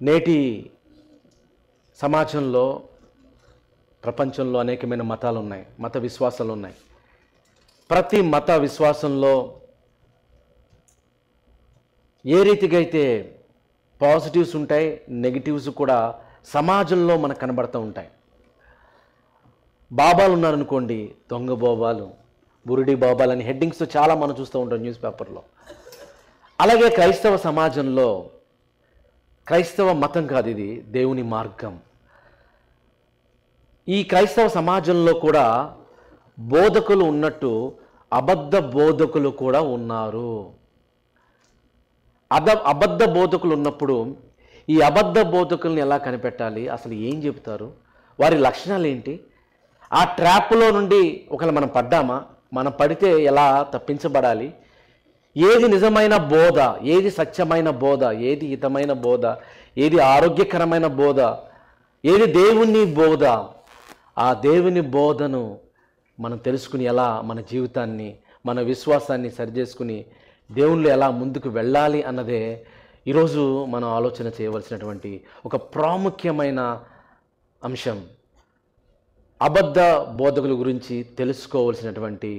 నేటి సమాజంలో ప్రపంచంలో అనేకమైన మతాలు ఉన్నాయి, మత విశ్వాసాలు ఉన్నాయి. ప్రతి మత విశ్వాసంలో ఏ రీతిగా అయితే పాజిటివ్స్ ఉంటాయి, నెగిటివ్స్ కూడా సమాజంలో మనకు కనబడుతూ ఉంటాయి. బాబాలు ఉన్నారనుకోండి, దొంగ బాబాలు, బురిడి బాబాలు అని హెడ్డింగ్స్ చాలా మనం చూస్తూ ఉంటాం న్యూస్ పేపర్లో. అలాగే క్రైస్తవ సమాజంలో, క్రైస్తవ మతం కాదు ఇది, దేవుని మార్గం. ఈ క్రైస్తవ సమాజంలో కూడా బోధకులు ఉన్నట్టు అబద్ధ బోధకులు కూడా ఉన్నారు. అబద్ధ బోధకులు ఉన్నప్పుడు ఈ అబద్ధ బోధకుల్ని ఎలా కనిపెట్టాలి, అసలు ఏం చెబుతారు, వారి లక్షణాలు ఏంటి, ఆ ట్రాప్లో నుండి ఒకవేళ మనం పడ్డామా, మనం పడితే ఎలా తప్పించబడాలి, ఏది నిజమైన బోధ, ఏది సత్యమైన బోధ, ఏది హితమైన బోధ, ఏది ఆరోగ్యకరమైన బోధ, ఏది దేవుని బోధ, ఆ దేవుని బోధను మనం తెలుసుకుని ఎలా మన జీవితాన్ని, మన విశ్వాసాన్ని సరిచేసుకుని దేవుళ్ళు ఎలా ముందుకు వెళ్ళాలి అన్నదే ఈరోజు మనం ఆలోచన చేయవలసినటువంటి ఒక ప్రాముఖ్యమైన అంశం. అబద్ధ బోధకుల గురించి తెలుసుకోవలసినటువంటి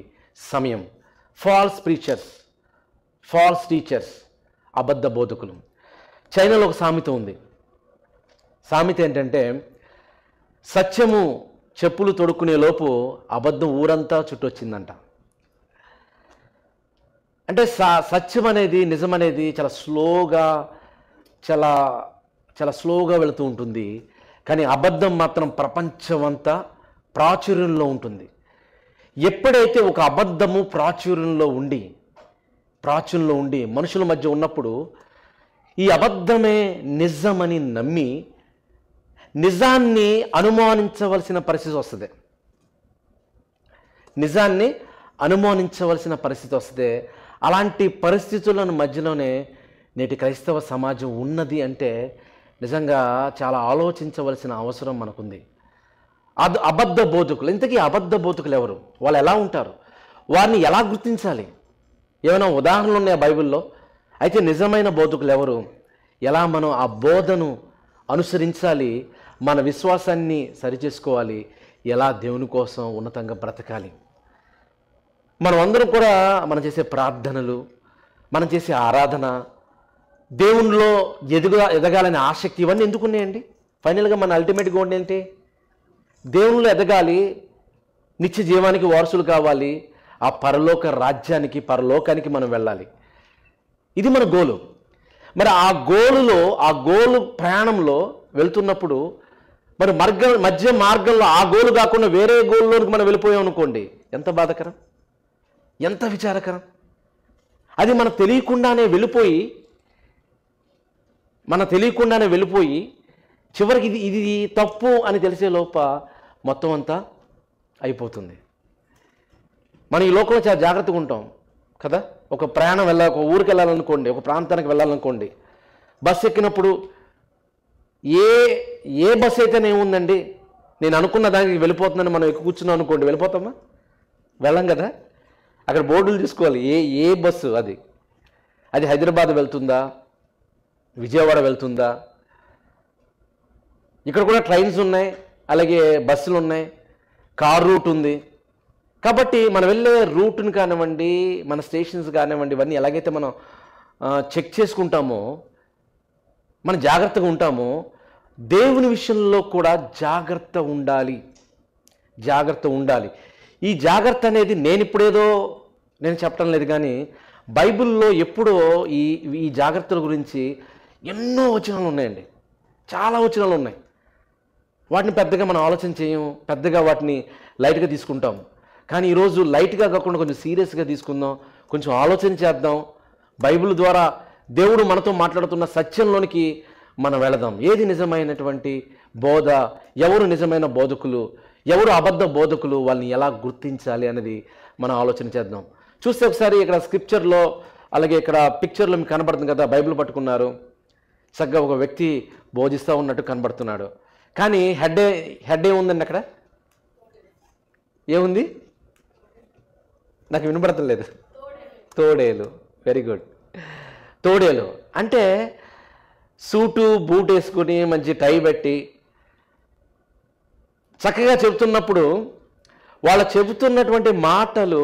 సమయం. ఫాల్స్ ప్రీచర్స్, ఫాల్స్ టీచర్స్, అబద్ధ బోధకులు. చైనాలో ఒక సామెత ఉంది. సామెత ఏంటంటే, సత్యము చెప్పులు తొడుక్కునే లోపు అబద్ధం ఊరంతా చుట్టొచ్చిందంట. అంటే సత్యం అనేది, నిజం అనేది చాలా స్లోగా, చాలా స్లోగా వెళుతూ ఉంటుంది. కానీ అబద్ధం మాత్రం ప్రపంచమంతా ప్రాచుర్యంలో ఉంటుంది. ఎప్పుడైతే ఒక అబద్ధము ప్రాచుర్యంలో ఉండి మనుషుల మధ్య ఉన్నప్పుడు ఈ అబద్ధమే నిజమని నమ్మి నిజాన్ని అనుమానించవలసిన పరిస్థితి వస్తుంది. నిజాన్ని అనుమానించవలసిన పరిస్థితి వస్తే, అలాంటి పరిస్థితులను మధ్యలోనే నేటి క్రైస్తవ సమాజం ఉన్నది అంటే నిజంగా చాలా ఆలోచించవలసిన అవసరం మనకుంది. అబద్ధ బోధకులు, ఇంతకీ అబద్ధ బోధకులు ఎవరు, వాళ్ళు ఎలా ఉంటారు, వారిని ఎలా గుర్తించాలి, ఏమైనా ఉదాహరణలు ఉన్నాయా బైబిల్లో? అయితే నిజమైన బోధకులు ఎవరు, ఎలా మనం ఆ బోధను అనుసరించాలి, మన విశ్వాసాన్ని సరిచేసుకోవాలి, ఎలా దేవుని కోసం ఉన్నతంగా బ్రతకాలి. మనం అందరం కూడా మనం చేసే ప్రార్థనలు, మనం చేసే ఆరాధన, దేవునిలో ఎదగాలనే ఆసక్తి, ఇవన్నీ ఎందుకున్నాయండి? ఫైనల్గా మన అల్టిమేట్ గోల్ ఏంటి? దేవునిలో ఎదగాలి, నిత్య జీవానికి వారసులు కావాలి, ఆ పరలోక రాజ్యానికి, పరలోకానికి మనం వెళ్ళాలి. ఇది మన గోలు. మరి ఆ గోలు ప్రయాణంలో వెళ్తున్నప్పుడు మరి మధ్య మార్గంలో ఆ గోలు కాకుండా వేరే గోల్లోనికి మనం వెళ్ళిపోయాం అనుకోండి, ఎంత బాధకరం, ఎంత విచారకరం. అది మనకు తెలియకుండానే వెళ్ళిపోయి చివరికి ఇది తప్పు అని తెలిసే లోప మొత్తం అంతా అయిపోతుంది. మనం ఈ లోకంలో చాలా జాగ్రత్తగా ఉంటాం కదా. ఒక ప్రయాణం ఒక ఊరికి వెళ్ళాలనుకోండి, ఒక ప్రాంతానికి వెళ్ళాలనుకోండి, బస్సు ఎక్కినప్పుడు ఏ బస్సు అయితేనే ఏముందండి, నేను అనుకున్న దానికి వెళ్ళిపోతున్నాను, మనం ఎక్కువ కూర్చున్నాం అనుకోండి, వెళ్ళిపోతామా? వెళ్ళం కదా. అక్కడ బోర్డులు తీసుకోవాలి, ఏ బస్సు అది హైదరాబాద్ వెళ్తుందా, విజయవాడ వెళ్తుందా. ఇక్కడ కూడా ట్రైన్స్ ఉన్నాయి, అలాగే బస్సులు ఉన్నాయి, కార్ రూట్ ఉంది. కాబట్టి మనం వెళ్ళే రూట్ని కానివ్వండి, మన స్టేషన్స్ కానివ్వండి, ఇవన్నీ ఎలాగైతే మనం చెక్ చేసుకుంటామో, మనం జాగ్రత్తగా ఉంటామో, దేవుని విషయంలో కూడా జాగ్రత్త ఉండాలి. ఈ జాగ్రత్త అనేది నేను చెప్పడం లేదు, కానీ బైబిల్లో ఎప్పుడో ఈ జాగ్రత్తల గురించి ఎన్నో వచనాలు ఉన్నాయండి, చాలా వచనాలు ఉన్నాయి. వాటిని పెద్దగా మనం ఆలోచన చేయం, పెద్దగా వాటిని లైట్గా తీసుకుంటాం. కానీ ఈరోజు లైట్గా కాకుండా కొంచెం సీరియస్గా తీసుకుందాం, కొంచెం ఆలోచన చేద్దాం. బైబిల్ ద్వారా దేవుడు మనతో మాట్లాడుతున్న సత్యంలోనికి మనం వెళదాం. ఏది నిజమైనటువంటి బోధ, ఎవరు నిజమైన బోధకులు, ఎవరు అబద్ధ బోధకులు, వాళ్ళని ఎలా గుర్తించాలి అనేది మనం ఆలోచన చేద్దాం. చూస్తే ఒకసారి ఇక్కడ స్క్రిప్చర్లో, అలాగే ఇక్కడ పిక్చర్లో మీకు కనబడుతుంది కదా, బైబిల్ పట్టుకున్నారు, చక్కగా ఒక వ్యక్తి బోధిస్తూ ఉన్నట్టు కనబడుతున్నాడు. కానీ హెడ్ ఏముందండి అక్కడ? ఏముంది? నాకు వినపడతలేదు. తోడేలు. Very good. తోడేలు అంటే సూటు బూట్ వేసుకుని మంచి టై పెట్టి చక్కగా చెబుతున్నప్పుడు వాళ్ళు చెబుతున్నటువంటి మాటలు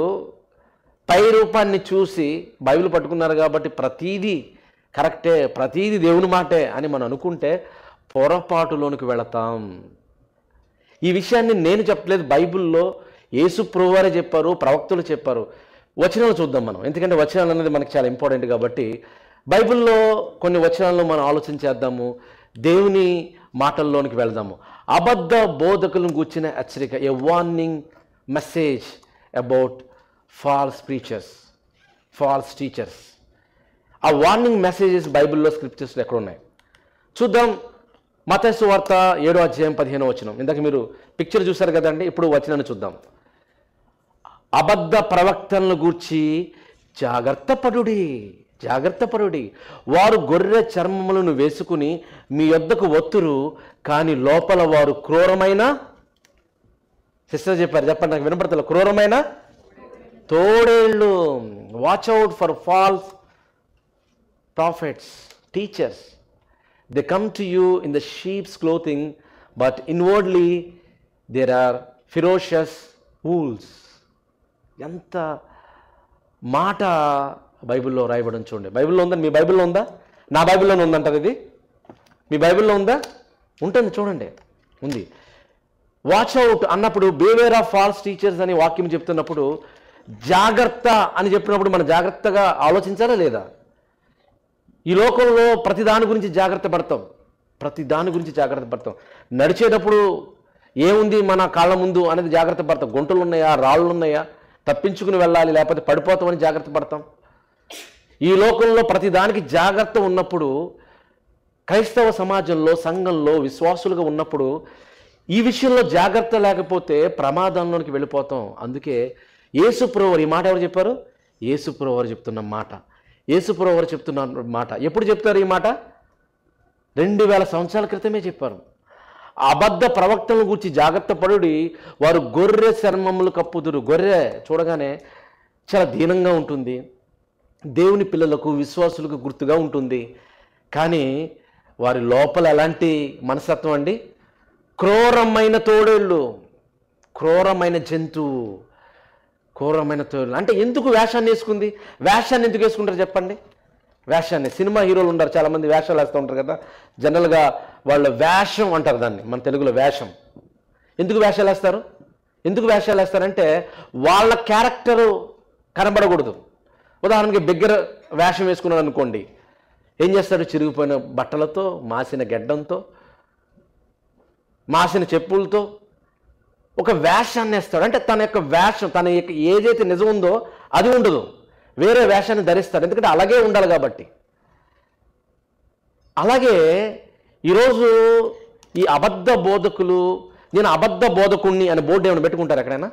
పై రూపాన్ని చూసి బైబిల్ పట్టుకున్నారు కాబట్టి ప్రతీదీ కరెక్టే, ప్రతీదీ దేవుని మాటే అని మనం అనుకుంటే పొరపాటులోనికి వెళతాం. ఈ విషయాన్ని నేను చెప్పలేదు, బైబిల్లో యేసు ప్రభువారే చెప్పారు, ప్రవక్తలు చెప్పారు. వచనాలు చూద్దాం మనం, ఎందుకంటే వచనాలు అనేది మనకి చాలా ఇంపార్టెంట్ కాబట్టి బైబిల్లో కొన్ని వచనాలను మనం ఆలోచించేద్దాము, దేవుని మాటల్లోనికి వెళ్దాము. అబద్ధ బోధకులను గూర్చిన హెచ్చరిక, a warning message about false preachers, false teachers. ఆ వార్నింగ్ మెసేజెస్ బైబిల్లో స్క్రిప్చర్స్లో ఎక్కడ ఉన్నాయి చూద్దాం. మత్తయి సువార్త 7వ అధ్యాయం 15వ వచనం. ఇందాక మీరు పిక్చర్ చూశారు కదండి, ఇప్పుడు వచనాన్ని చూద్దాం. అబద్ధ ప్రవక్తలను గూర్చి జాగ్రత్తపడుడి, జాగ్రత్తపడుడి. వారు గొర్రె చర్మములను వేసుకుని మీ యొద్దకు వత్తురు, కానీ లోపల వారు క్రూరమైన, సిస్టర్ చెప్పారు, చెప్పండి నాకు వినపడతలే, క్రూరమైన తోడేళ్ళు. Watch out for false prophets, teachers. They come to you in the sheep's clothing, but inwardly there are ferocious wolves. ఎంత మాట బైబిల్లో రాయబడి చూడండి. బైబిల్లో ఉందా? మీ బైబిల్లో ఉందా? నా బైబిల్లోనే ఉందంటారు ఇది. మీ బైబిల్లో ఉందా? ఉంటుంది, చూడండి, ఉంది. వాచ్ అవుట్ అన్నప్పుడు బివేర్ ఆఫ్ ఫాల్స్ టీచర్స్ అని వాక్యం చెప్తున్నప్పుడు జాగ్రత్త అని చెప్పినప్పుడు మనం జాగ్రత్తగా ఆలోచించాలా లేదా? ఈ లోకంలో ప్రతి దాని గురించి జాగ్రత్త పడతాం, ప్రతి దాని గురించి జాగ్రత్త పడతాం. నడిచేటప్పుడు ఏముంది మన కాళ్ళ ముందు అనేది జాగ్రత్త పడతాం. గుంటలు ఉన్నాయా, రాళ్ళు ఉన్నాయా, తప్పించుకుని వెళ్ళాలి, లేకపోతే పడిపోతామని జాగ్రత్త పడతాం. ఈ లోకంలో ప్రతి దానికి జాగ్రత్త ఉన్నప్పుడు క్రైస్తవ సమాజంలో, సంఘంలో విశ్వాసులుగా ఉన్నప్పుడు ఈ విషయంలో జాగ్రత్త లేకపోతే ప్రమాదంలోనికి వెళ్ళిపోతాం. అందుకే యేసుప్రభువారు ఈ మాట ఎవరు చెప్పారు? యేసుప్రభువారు చెప్తున్న మాట, యేసుప్రభువారు చెప్తున్న మాట. ఎప్పుడు చెప్తారు ఈ మాట? 2000 సంవత్సరాల క్రితమే చెప్పారు. అబద్ధ ప్రవక్తలను గురించి జాగ్రత్త పడుడి, వారు గొర్రె చర్మములు కప్పుదురు. గొర్రె చూడగానే చాలా దీనంగా ఉంటుంది, దేవుని పిల్లలకు విశ్వాసులకు గుర్తుగా ఉంటుంది. కానీ వారి లోపల ఎలాంటి మనస్తత్వం అండి? క్రూరమైన తోడేళ్ళు, క్రూరమైన జంతువు, క్రూరమైన తోడేళ్ళు. అంటే ఎందుకు వేషాన్ని వేసుకుంది? వేషాన్ని ఎందుకు వేసుకుంటారు చెప్పండి? వేషాన్ని, సినిమా హీరోలు ఉంటారు చాలామంది వేషాలు వేస్తూ ఉంటారు కదా, జనరల్గా వాళ్ళ వేషం అంటారు దాన్ని, మన తెలుగులో వేషం. ఎందుకు వేషాలు వేస్తారు? ఎందుకు వేషాలు వేస్తారంటే వాళ్ళ క్యారెక్టరు కనబడకూడదు. ఉదాహరణకి బిగ్గర వేషం వేసుకున్నాడు అనుకోండి, ఏం చేస్తాడు? చిరిగిపోయిన బట్టలతో, మాసిన గెడ్డంతో, మాసిన చెప్పులతో ఒక వేషాన్ని వేస్తాడు. అంటే తన యొక్క వేషం, తన యొక్క ఏదైతే నిజం ఉందో అది ఉండదు, వేరే వేషాన్ని ధరిస్తాడు, ఎందుకంటే అలాగే ఉండాలి కాబట్టి. అలాగే ఈరోజు ఈ అబద్ధ బోధకులు, నేను అబద్ధ బోధకుణ్ణి అని బోర్డు ఏమైనా పెట్టుకుంటారు ఎక్కడైనా?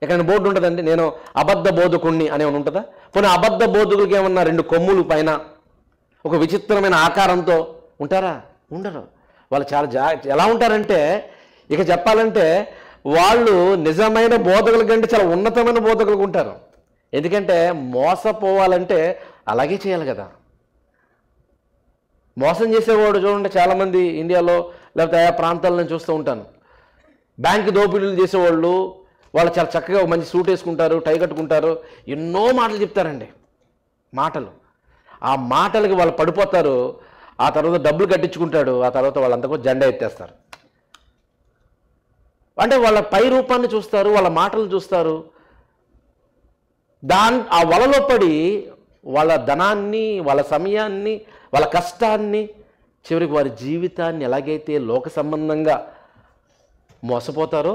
ఎక్కడైనా బోర్డు ఉంటుందండి, నేను అబద్ధ బోధకుణ్ణి అని ఏమైనా ఉంటుందా? పోనీ అబద్ధ బోధకులకి ఏమన్నా 2 కొమ్ములు పైన ఒక విచిత్రమైన ఆకారంతో ఉంటారా? ఉండరు. వాళ్ళు చాలా ఎలా ఉంటారంటే, ఇక చెప్పాలంటే వాళ్ళు నిజమైన బోధకుల కంటే చాలా ఉన్నతమైన బోధకులుగా ఉంటారు. ఎందుకంటే మోసపోవాలంటే అలాగే చేయాలి కదా. మోసం చేసేవాడు చూడండి, చాలామంది ఇండియాలో లేకపోతే ఆయా ప్రాంతాల్లో నేను చూస్తూ ఉంటాను. బ్యాంకు దోపిడీలు చేసేవాళ్ళు, వాళ్ళు చాలా చక్కగా మంచి సూట్ వేసుకుంటారు, టై కట్టుకుంటారు, ఎన్నో మాటలు చెప్తారండి, మాటలు. ఆ మాటలకి వాళ్ళు పడిపోతారు, ఆ తర్వాత డబ్బులు కట్టించుకుంటాడు, ఆ తర్వాత వాళ్ళంతకు జెండా ఎత్తేస్తారు. అంటే వాళ్ళ పై రూపాన్ని చూస్తారు, వాళ్ళ మాటలు చూస్తారు, ఆ వలలో పడి వాళ్ళ ధనాన్ని, వాళ్ళ సమయాన్ని, వాళ్ళ కష్టాన్ని, చివరికి వారి జీవితాన్ని ఎలాగైతే లోక సంబంధంగా మోసపోతారో,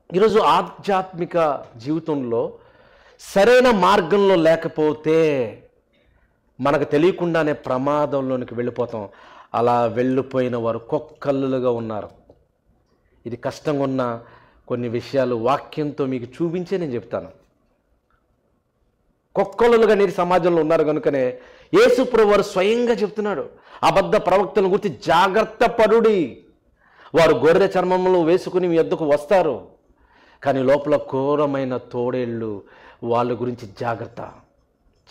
ఈరోజు ఆధ్యాత్మిక జీవితంలో సరైన మార్గంలో లేకపోతే మనకు తెలియకుండానే ప్రమాదంలోనికి వెళ్ళిపోతాం. అలా వెళ్ళిపోయిన వారు కుక్కలుగా ఉన్నారు. ఇది కష్టంగా ఉన్న కొన్ని విషయాలు వాక్యంతో మీకు చూపించే నేను చెప్తాను. కుక్కలుగా నేటి సమాజంలో ఉన్నారు కనుకనే యేసు ప్రభువారు స్వయంగా చెప్తున్నాడు, అబద్ధ ప్రవక్తల గురించి జాగ్రత్త పడుడి, వారు గొర్రె చర్మములు వేసుకుని మీ వద్దకు వస్తారు, కానీ లోపల క్రూరమైన తోడేళ్ళు. వాళ్ళ గురించి జాగ్రత్త,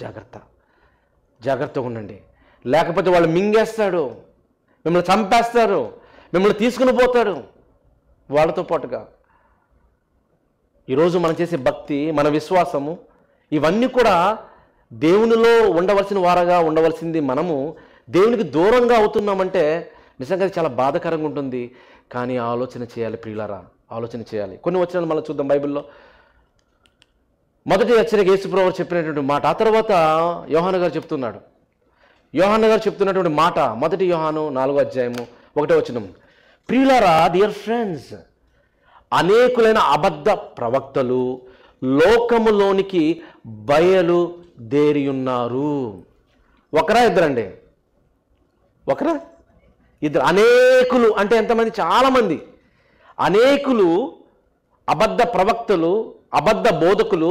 జాగ్రత్త, జాగ్రత్తగా ఉండండి. లేకపోతే వాళ్ళు మింగేస్తాడు, మిమ్మల్ని చంపేస్తారు, మిమ్మల్ని తీసుకుని పోతాడు వాళ్ళతో పాటుగా. ఈరోజు మనం చేసే భక్తి, మన విశ్వాసము, ఇవన్నీ కూడా దేవునిలో ఉండవలసిన వారగా ఉండవలసింది మనము దేవునికి దూరంగా అవుతున్నామంటే నిజంగా చాలా బాధాకరంగా ఉంటుంది. కానీ ఆలోచన చేయాలి ప్రియులారా, ఆలోచన చేయాలి. కొన్ని వచనాలు మళ్ళీ చూద్దాం బైబిల్లో. మొదటి హెచ్చరిక యేసుప్రభువు చెప్పినటువంటి మాట, ఆ తర్వాత యోహాను గారు చెప్తున్నాడు. యోహాను గారు చెప్తున్నటువంటి మాట మొదటి యోహాను 4వ అధ్యాయము 1వ వచనం. ప్రియులారా, డియర్ ఫ్రెండ్స్, అనేకులైన అబద్ధ ప్రవక్తలు లోకములోనికి బయలుదేరియున్నారు. ఒకరా ఇద్దరండి? ఒకరా ఇద్దరు? అనేకులు అంటే ఎంతమంది? చాలామంది. అనేకులు అబద్ధ ప్రవక్తలు, అబద్ధ బోధకులు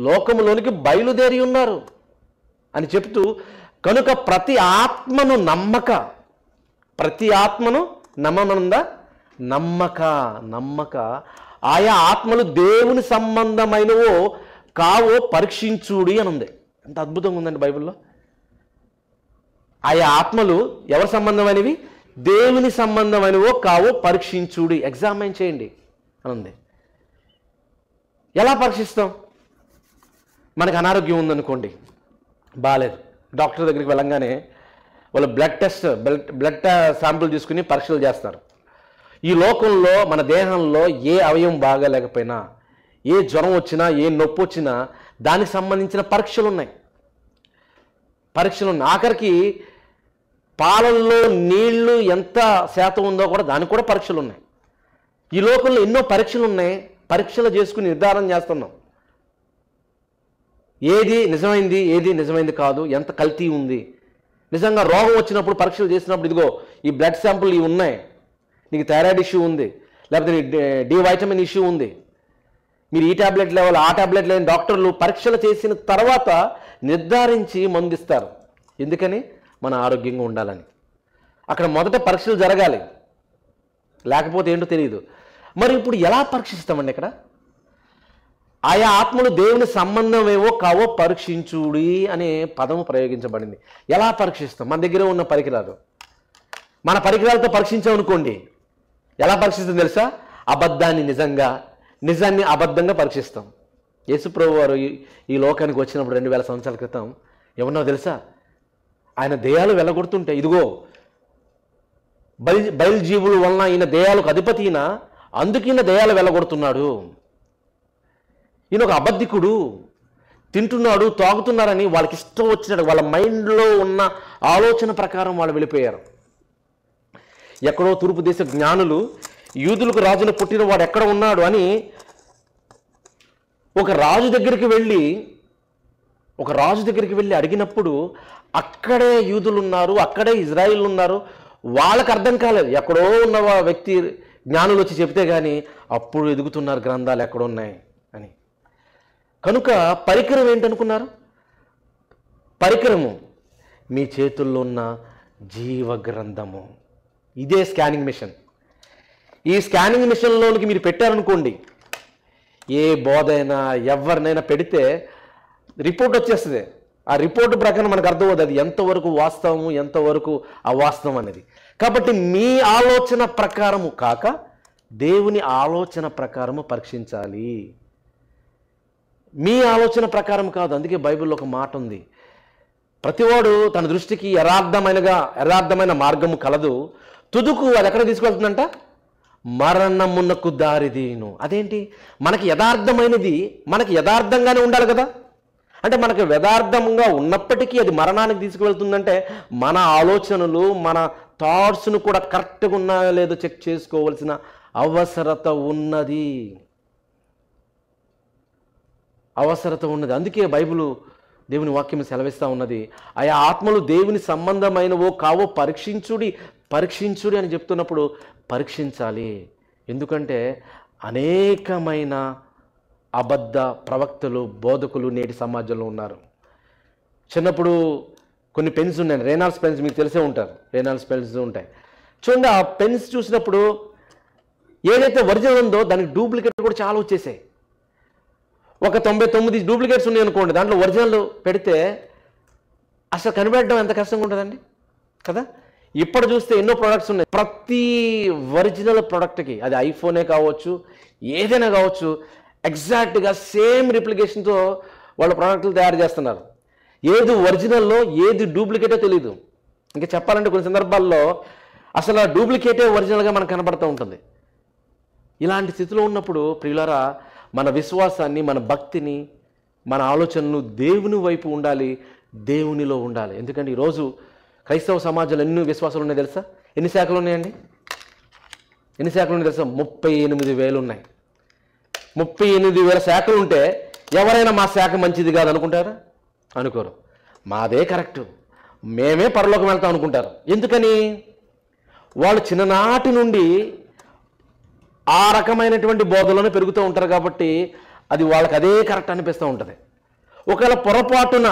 లోకములోనికి బయలుదేరి ఉన్నారు అని చెప్తూ, కనుక ప్రతి ఆత్మను నమ్మనుందా? నమ్మక ఆయా ఆత్మలు దేవుని సంబంధమైనవో కావో పరీక్షించుడి అని ఉంది. ఎంత అద్భుతంగా ఉందండి బైబిల్లో. ఆయా ఆత్మలు ఎవరి సంబంధమైనవి? దేవుని సంబంధమైనవో కావో పరీక్షించుడి, ఎగ్జామైన్ చేయండి అని ఉంది. ఎలా పరీక్షిస్తాం? మనకు అనారోగ్యం ఉందనుకోండి, బాగాలేదు, డాక్టర్ దగ్గరికి వెళ్ళంగానే వాళ్ళు బ్లడ్ శాంపుల్ తీసుకుని పరీక్షలు చేస్తారు. ఈ లోకంలో మన దేహంలో ఏ అవయవం బాగాలేకపోయినా, ఏ జ్వరం వచ్చినా, ఏ నొప్పి వచ్చినా దానికి సంబంధించిన పరీక్షలు ఉన్నాయి. ఆఖరికి పాలల్లో నీళ్లు ఎంత శాతం ఉందో కూడా దానికి కూడా పరీక్షలు ఉన్నాయి. ఈ లోకంలో ఎన్నో పరీక్షలు ఉన్నాయి. పరీక్షలు చేసుకుని నిర్ధారణ చేస్తున్నాం ఏది నిజమైంది, ఏది నిజమైంది కాదు, ఎంత కల్తీ ఉంది. నిజంగా రోగం వచ్చినప్పుడు పరీక్షలు చేసినప్పుడు, ఇదిగో ఈ బ్లడ్ శాంపుల్ ఇవి ఉన్నాయి, నీకు థైరాయిడ్ ఇష్యూ ఉంది, లేకపోతే డి వైటమిన్ ఇష్యూ ఉంది, మీరు ఈ ట్యాబ్లెట్ లెవెల్ ఆ ట్యాబ్లెట్ లేని డాక్టర్లు పరీక్షలు చేసిన తర్వాత నిర్ధారించి మందిస్తారు. ఎందుకని? మన ఆరోగ్యంగా ఉండాలని. అక్కడ మొదట పరీక్షలు జరగాలి, లేకపోతే ఏంటో తెలియదు. మరి ఇప్పుడు ఎలా పరీక్షిస్తామండి? ఇక్కడ ఆయా ఆత్మలు దేవుని సంబంధమేవో కావో పరీక్షించుడి అనే పదము ప్రయోగించబడింది. ఎలా పరీక్షిస్తాం? మన దగ్గర ఉన్న పరికరాలు, మన పరికరాలతో పరీక్షించామనుకోండి, ఎలా పరీక్షిస్తాం తెలుసా? అబద్ధాన్ని నిజంగా, నిజాన్ని అబద్ధంగా పరీక్షిస్తాం. యేసుప్రభు వారు ఈ లోకానికి వచ్చినప్పుడు 2000 సంవత్సరాల క్రితం ఏమన్నా తెలుసా? ఆయన దెయ్యాలు వెళ్ళగొడుతుంటే, ఇదిగో బయలుజీవుల వలన ఈయన దెయ్యాలకు అధిపతి, అందుకు ఈయన దెయ్యాలు వెళ్ళగొడుతున్నాడు, ఈయన ఒక అబద్ధికుడు, తింటున్నాడు, తాగుతున్నారని వాళ్ళకి ఇష్టం వచ్చినట్టు వాళ్ళ మైండ్లో ఉన్న ఆలోచన ప్రకారం వాళ్ళు వెళ్ళిపోయారు. ఎక్కడో తూర్పు దేశ జ్ఞానులు యూదులకు రాజును పుట్టిన వాడు ఎక్కడ ఉన్నాడు అని ఒక రాజు దగ్గరికి వెళ్ళి అడిగినప్పుడు, అక్కడే యూదులు ఉన్నారు, అక్కడే ఇజ్రాయిల్ ఉన్నారు. వాళ్ళకి అర్థం కాలేదు. ఎక్కడో ఉన్న వ్యక్తి జ్ఞానులు వచ్చి చెప్తే కానీ అప్పుడు ఎదుగుతున్నారు గ్రంథాలు ఎక్కడున్నాయి అని. కనుక పరికరం ఏంటనుకున్నారు? పరికరము మీ చేతుల్లో ఉన్న జీవ గ్రంథము. ఇదే స్కానింగ్ మిషన్. ఈ స్కానింగ్ మిషన్లోనికి మీరు పెట్టారనుకోండి, ఏ బోధైనా ఎవరినైనా పెడితే రిపోర్ట్ వచ్చేస్తుంది. ఆ రిపోర్టు ప్రకారం మనకు అర్థమవుతుంది అది ఎంతవరకు వాస్తవము, ఎంతవరకు అవాస్తవం అనేది. కాబట్టి మీ ఆలోచన ప్రకారము కాక దేవుని ఆలోచన ప్రకారము పరీక్షించాలి. మీ ఆలోచన ప్రకారం కాదు. అందుకే బైబిల్లో ఒక మాట ఉంది, ప్రతివాడు తన దృష్టికి యథార్థమైన మార్గము కలదు, తుదుకు అది ఎక్కడ తీసుకెళ్తుందంట? మరణమునకు దారిదీను. అదేంటి? మనకి యథార్థమైనది మనకి యథార్థంగానే ఉండాలి కదా. అంటే మనకు యథార్థంగా ఉన్నప్పటికీ అది మరణానికి తీసుకువెళ్తుందంటే మన ఆలోచనలు, మన థాట్స్ను కూడా కరెక్ట్గా ఉన్నాయో లేదో చెక్ చేసుకోవాల్సిన అవసరత ఉన్నది. అందుకే బైబిలు దేవుని వాక్యం సెలవిస్తూ ఉన్నది, ఆయా ఆత్మలు దేవుని సంబంధమైనవో కావో పరీక్షించుడి అని చెప్తున్నప్పుడు పరీక్షించాలి. ఎందుకంటే అనేకమైన అబద్ధ ప్రవక్తలు, బోధకులు నేటి సమాజంలో ఉన్నారు. చిన్నప్పుడు కొన్ని పెన్స్ ఉన్నాయి, రేనాల్డ్స్ పెన్స్, మీకు తెలిసే ఉంటారు. రేనాల్డ్స్ పెన్స్ ఉంటాయి చూడండి. ఆ పెన్స్ చూసినప్పుడు ఏదైతే ఒరిజినల్ ఉందో దానికి డూప్లికేట్ కూడా చాలా వచ్చేసాయి. ఒక 99 డూప్లికేట్స్ ఉన్నాయి అనుకోండి, దాంట్లో ఒరిజినల్ పెడితే అసలు కనిపెట్టడం ఎంత కష్టంగా ఉంటుందండి కదా. ఇప్పుడు చూస్తే ఎన్నో ప్రోడక్ట్స్ ఉన్నాయి. ప్రతి ఒరిజినల్ ప్రోడక్ట్కి, అది ఐఫోనే కావచ్చు, ఏదైనా కావచ్చు, ఎగ్జాక్ట్గా సేమ్ రిప్లికేషన్తో వాళ్ళ ప్రోడక్ట్లు తయారు చేస్తున్నారు. ఏది ఒరిజినల్లో ఏది డూప్లికేటో తెలియదు. ఇంకా చెప్పాలంటే కొన్ని సందర్భాల్లో అసలు ఆ డూప్లికేటే ఒరిజినల్గా మనకు కనబడుతూ ఉంటుంది. ఇలాంటి స్థితిలో ఉన్నప్పుడు ప్రియులారా, మన విశ్వాసాన్ని, మన భక్తిని, మన ఆలోచనలు దేవుని వైపు ఉండాలి, దేవునిలో ఉండాలి. ఎందుకంటే ఈరోజు క్రైస్తవ సమాజంలో ఎన్ని విశ్వాసాలు ఉన్నాయి తెలుసా? ఎన్ని శాఖలు ఉన్నాయండి? ఎన్ని శాఖలు ఉన్నాయి తెలుసా? 38,000 ఉన్నాయి. 38,000 శాఖలు ఉంటే ఎవరైనా మా శాఖ మంచిది కాదు అనుకుంటారా? అనుకోరు. మాదే కరెక్టు, మేమే పరలోకం వెళ్తాం అనుకుంటారు. ఎందుకని? వాళ్ళు చిన్ననాటి నుండి ఆ రకమైనటువంటి బోధలోనే పెరుగుతూ ఉంటారు కాబట్టి అది వాళ్ళకి అదే కరెక్ట్ అనిపిస్తూ ఉంటుంది. ఒకవేళ పొరపాటున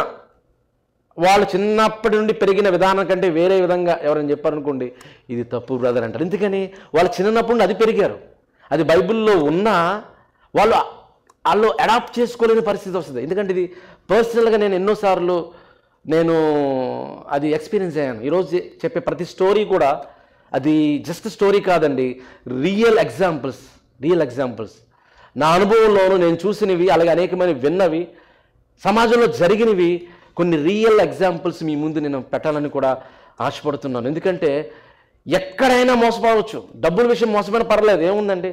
వాళ్ళు చిన్నప్పటి నుండి పెరిగిన విధానం కంటే వేరే విధంగా ఎవరైనా చెప్పారనుకోండి, ఇది తప్పు బ్రదర్ అంటారు. ఎందుకని? వాళ్ళు చిన్నప్పటి నుండి అది పెరిగారు. అది బైబిల్లో ఉన్నా వాళ్ళు అడాప్ట్ చేసుకోలేని పరిస్థితి వస్తుంది. ఎందుకంటే ఇది పర్సనల్గా నేను ఎన్నోసార్లు అది ఎక్స్పీరియన్స్ అయ్యాను. ఈరోజు చెప్పే ప్రతి స్టోరీ కూడా అది జస్ట్ స్టోరీ కాదండి, రియల్ ఎగ్జాంపుల్స్. నా అనుభవంలోనూ నేను చూసినవి, అలాగే అనేకమైన విన్నవి, సమాజంలో జరిగినవి, కొన్ని రియల్ ఎగ్జాంపుల్స్ మీ ముందు నేను పెట్టాలని కూడా ఆశపడుతున్నాను. ఎందుకంటే ఎక్కడైనా మోసపోవచ్చు. డబ్బుల విషయం మోసపోయినా పర్లేదు, ఏముందండి,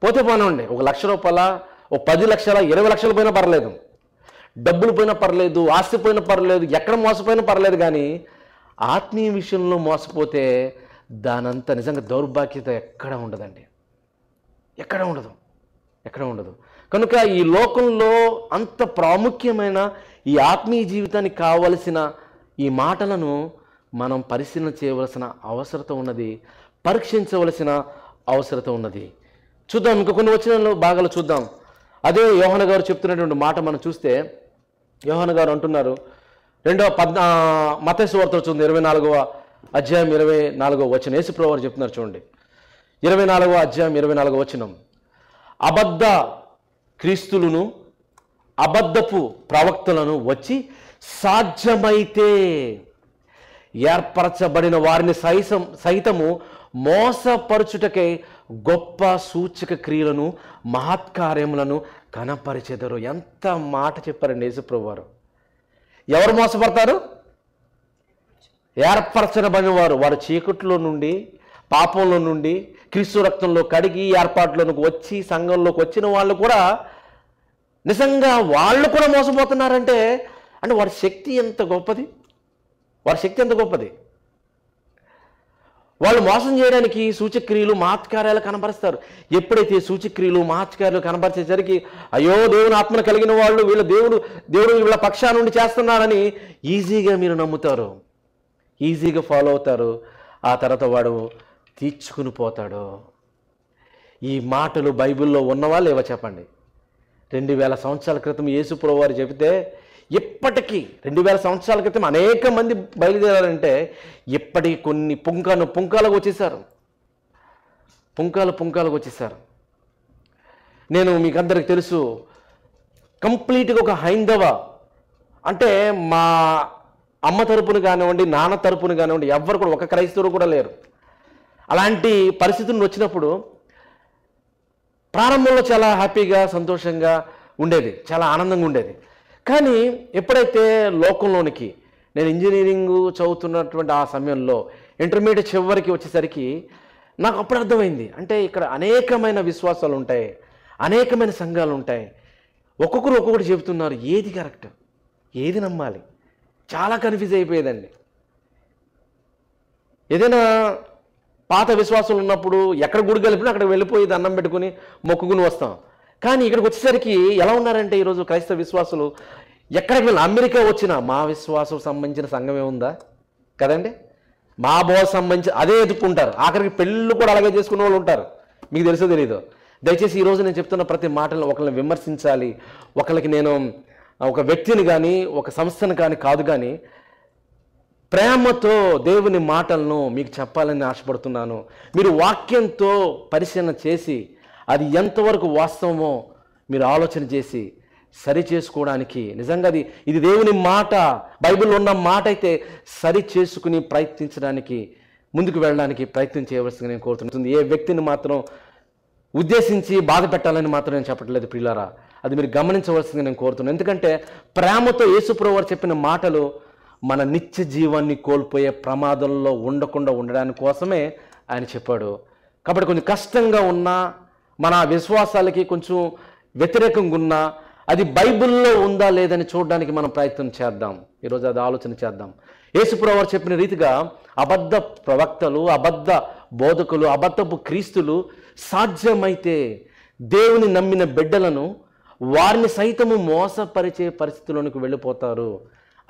పోతే పోనివ్వండి. 1,00,000 రూపాయల, 10 లక్షల, 20 లక్షలు పోయినా పర్లేదు, డబ్బులు పోయినా పర్లేదు, ఆస్తి పోయినా పర్లేదు, ఎక్కడ మోసపోయినా పర్లేదు. కానీ ఆత్మీయ విషయంలో మోసపోతే దానంతా నిజంగా దౌర్భాగ్యత ఎక్కడ ఉండదండి, ఎక్కడ ఉండదు. కనుక ఈ లోకంలో అంత ప్రాముఖ్యమైన ఈ ఆత్మీయ జీవితానికి కావలసిన ఈ మాటలను మనం పరిశీలన చేయవలసిన అవసరత ఉన్నది, పరీక్షించవలసిన అవసరత ఉన్నది. చూద్దాం, ఇంకా కొన్ని వచనాలు భాగాలు చూద్దాం. అదే యోహాను గారు చెప్తున్నటువంటి మాట మనం చూస్తే, యోహాను గారు అంటున్నారు, మత్తయి సువార్తలో చూద్దాం, 24వ అధ్యాయం 24వ వచనం. యేసుప్రభువు వారు చెప్తున్నారు చూడండి, 24వ అధ్యాయం 24వ వచనం. అబద్ధ క్రీస్తులను, అబద్ధపు ప్రవక్తలను వచ్చి సాధ్యమైతే ఏర్పరచబడిన వారిని సైతము మోసపరచుటకై గొప్ప సూచక క్రియలను, మహత్కార్యములను కనపరిచెదరు. ఎంత మాట చెప్పారండి యేసుప్రభువు వారు. ఎవరు మోసపడతారు? ఏర్పరచబడిన వారు చీకట్లో నుండి, పాపంలో నుండి క్రీస్తు రక్తంలో కడిగి ఏర్పాట్లోకి వచ్చి సంఘంలోకి వచ్చిన వాళ్ళు కూడా నిజంగా వాళ్ళు కూడా మోసపోతున్నారంటే వారి శక్తి ఎంత గొప్పది, వాళ్ళు మోసం చేయడానికి సూచక్రియలు, మహత్కార్యాలు కనపరుస్తారు. ఎప్పుడైతే సూచక్రియలు, మహత్కార్యాలు కనపరిచేసరికి అయ్యో దేవుని ఆత్మను కలిగిన వాళ్ళు, దేవుడు వీళ్ళ పక్షా నుండి చేస్తున్నారని ఈజీగా మీరు నమ్ముతారు, ఈజీగా ఫాలో అవుతారు. ఆ తర్వాత వాడు తీర్చుకుని పోతాడు. ఈ మాటలు బైబిల్లో ఉన్నవా లేవా చెప్పండి? 2000 సంవత్సరాల క్రితం యేసుప్రభువు వారు చెబితే ఇప్పటికీ 2000 సంవత్సరాల క్రితం అనేక మంది బయలుదేరారంటే ఇప్పటికి కొన్ని పుంకాలకు వచ్చేసారు. నేను మీకు అందరికి తెలుసు, కంప్లీట్గా ఒక హైందవ అంటే మా అమ్మ తరపున కానివ్వండి, నాన్న తరపున కానివ్వండి, ఎవ్వరు కూడా ఒక క్రైస్తవులు కూడా లేరు. అలాంటి పరిస్థితులు వచ్చినప్పుడు ప్రారంభంలో చాలా హ్యాపీగా, సంతోషంగా ఉండేది, చాలా ఆనందంగా ఉండేది. కానీ ఎప్పుడైతే లోకంలోనికి నేను ఇంజనీరింగ్ చదువుతున్నటువంటి ఆ సమయంలో ఇంటర్మీడియట్ చివరికి వచ్చేసరికి నాకు అప్పుడు అర్థమైంది, అంటే ఇక్కడ అనేకమైన విశ్వాసాలు ఉంటాయి, అనేకమైన సంఘాలు ఉంటాయి, ఒక్కొక్కటి చెబుతున్నారు, ఏది కరెక్ట్, ఏది నమ్మాలి, చాలా కన్ఫ్యూజ్ అయిపోయేదండి. ఏదైనా పాత విశ్వాసాలు ఉన్నప్పుడు ఎక్కడ గుడి కలిపినా అక్కడ వెళ్ళిపోయి దండం పెట్టుకుని మొక్కుకుని వస్తాం. కానీ ఇక్కడికి వచ్చేసరికి ఎలా ఉన్నారంటే ఈరోజు క్రైస్తవ విశ్వాసులు ఎక్కడికి వెళ్ళిన, అమెరికా వచ్చినా మా విశ్వాసం సంబంధించిన సంఘమే ఉందా కదండి, మా బోధ సంబంధించి అదే ఎదుర్కొంటారు. ఆఖరికి పెళ్ళిళ్ళు కూడా అలాగే చేసుకునే వాళ్ళు ఉంటారు, మీకు తెలుసో తెలీదు. దయచేసి ఈరోజు నేను చెప్తున్న ప్రతి మాటలను ఒకరిని విమర్శించాలి, ఒకరికి నేను ఒక వ్యక్తిని కానీ ఒక సంస్థను కానీ కాదు, కానీ ప్రేమతో దేవుని మాటలను మీకు చెప్పాలని ఆశపడుతున్నాను. మీరు వాక్యంతో పరిశీలన చేసి అది ఎంతవరకు వాస్తవమో మీరు ఆలోచన చేసి సరి చేసుకోవడానికి, నిజంగా ఇది దేవుని మాట, బైబిల్లో ఉన్న మాట అయితే సరి చేసుకుని ప్రయత్నించడానికి, ముందుకు వెళ్ళడానికి ప్రయత్నం చేయవలసిందిగా నేను కోరుతున్నాను. ఏ వ్యక్తిని మాత్రం ఉద్దేశించి బాధ పెట్టాలని మాత్రం నేను చెప్పట్లేదు ప్రియులారా, అది మీరు గమనించవలసిందిగా నేను కోరుతున్నాను. ఎందుకంటే ప్రేమతో యేసుప్రభువు వారు చెప్పిన మాటలు మన నిత్య జీవాన్ని కోల్పోయే ప్రమాదంలో ఉండకుండా ఉండడానికి కోసమే ఆయన చెప్పాడు. కాబట్టి కొంచెం కష్టంగా ఉన్నా, మన విశ్వాసాలకి కొంచెం వ్యతిరేకంగా ఉన్నా, అది బైబిల్లో ఉందా లేదని చూడడానికి మనం ప్రయత్నం చేద్దాం. ఈరోజు అది ఆలోచన చేద్దాం. యేసుప్రభువు వారు చెప్పిన రీతిగా అబద్ధ ప్రవక్తలు, అబద్ధ బోధకులు, అబద్ధపు క్రీస్తులు సాధ్యమైతే దేవుని నమ్మిన బిడ్డలను వారిని సైతము మోసపరిచే పరిస్థితుల్లోనికి వెళ్ళిపోతారు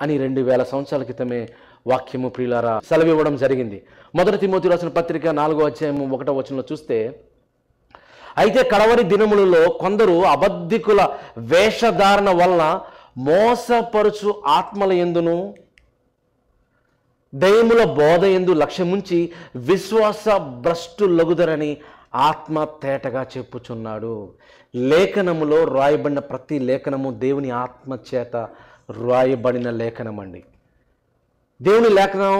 అని 2000 సంవత్సరాల క్రితమే వాక్యము ప్రియులారా సెలవివ్వడం జరిగింది. 1 తిమోతి రాసిన పత్రిక 4వ అధ్యాయం 1వ వచనంలో చూస్తే, అయితే కడవరి దినములలో కొందరు అబద్ధికుల వేషధారణ వలన మోసపరుచు ఆత్మల యందును దయ్యముల బోధ యందు లక్ష్యముంచి విశ్వాస భ్రష్టులగుదరని ఆత్మ తేటగా చెప్పుచున్నాడు. లేఖనములో రాయబడిన ప్రతి లేఖనము దేవుని ఆత్మ చేత రాయబడిన లేఖనం అండి. దేవుని లేఖనం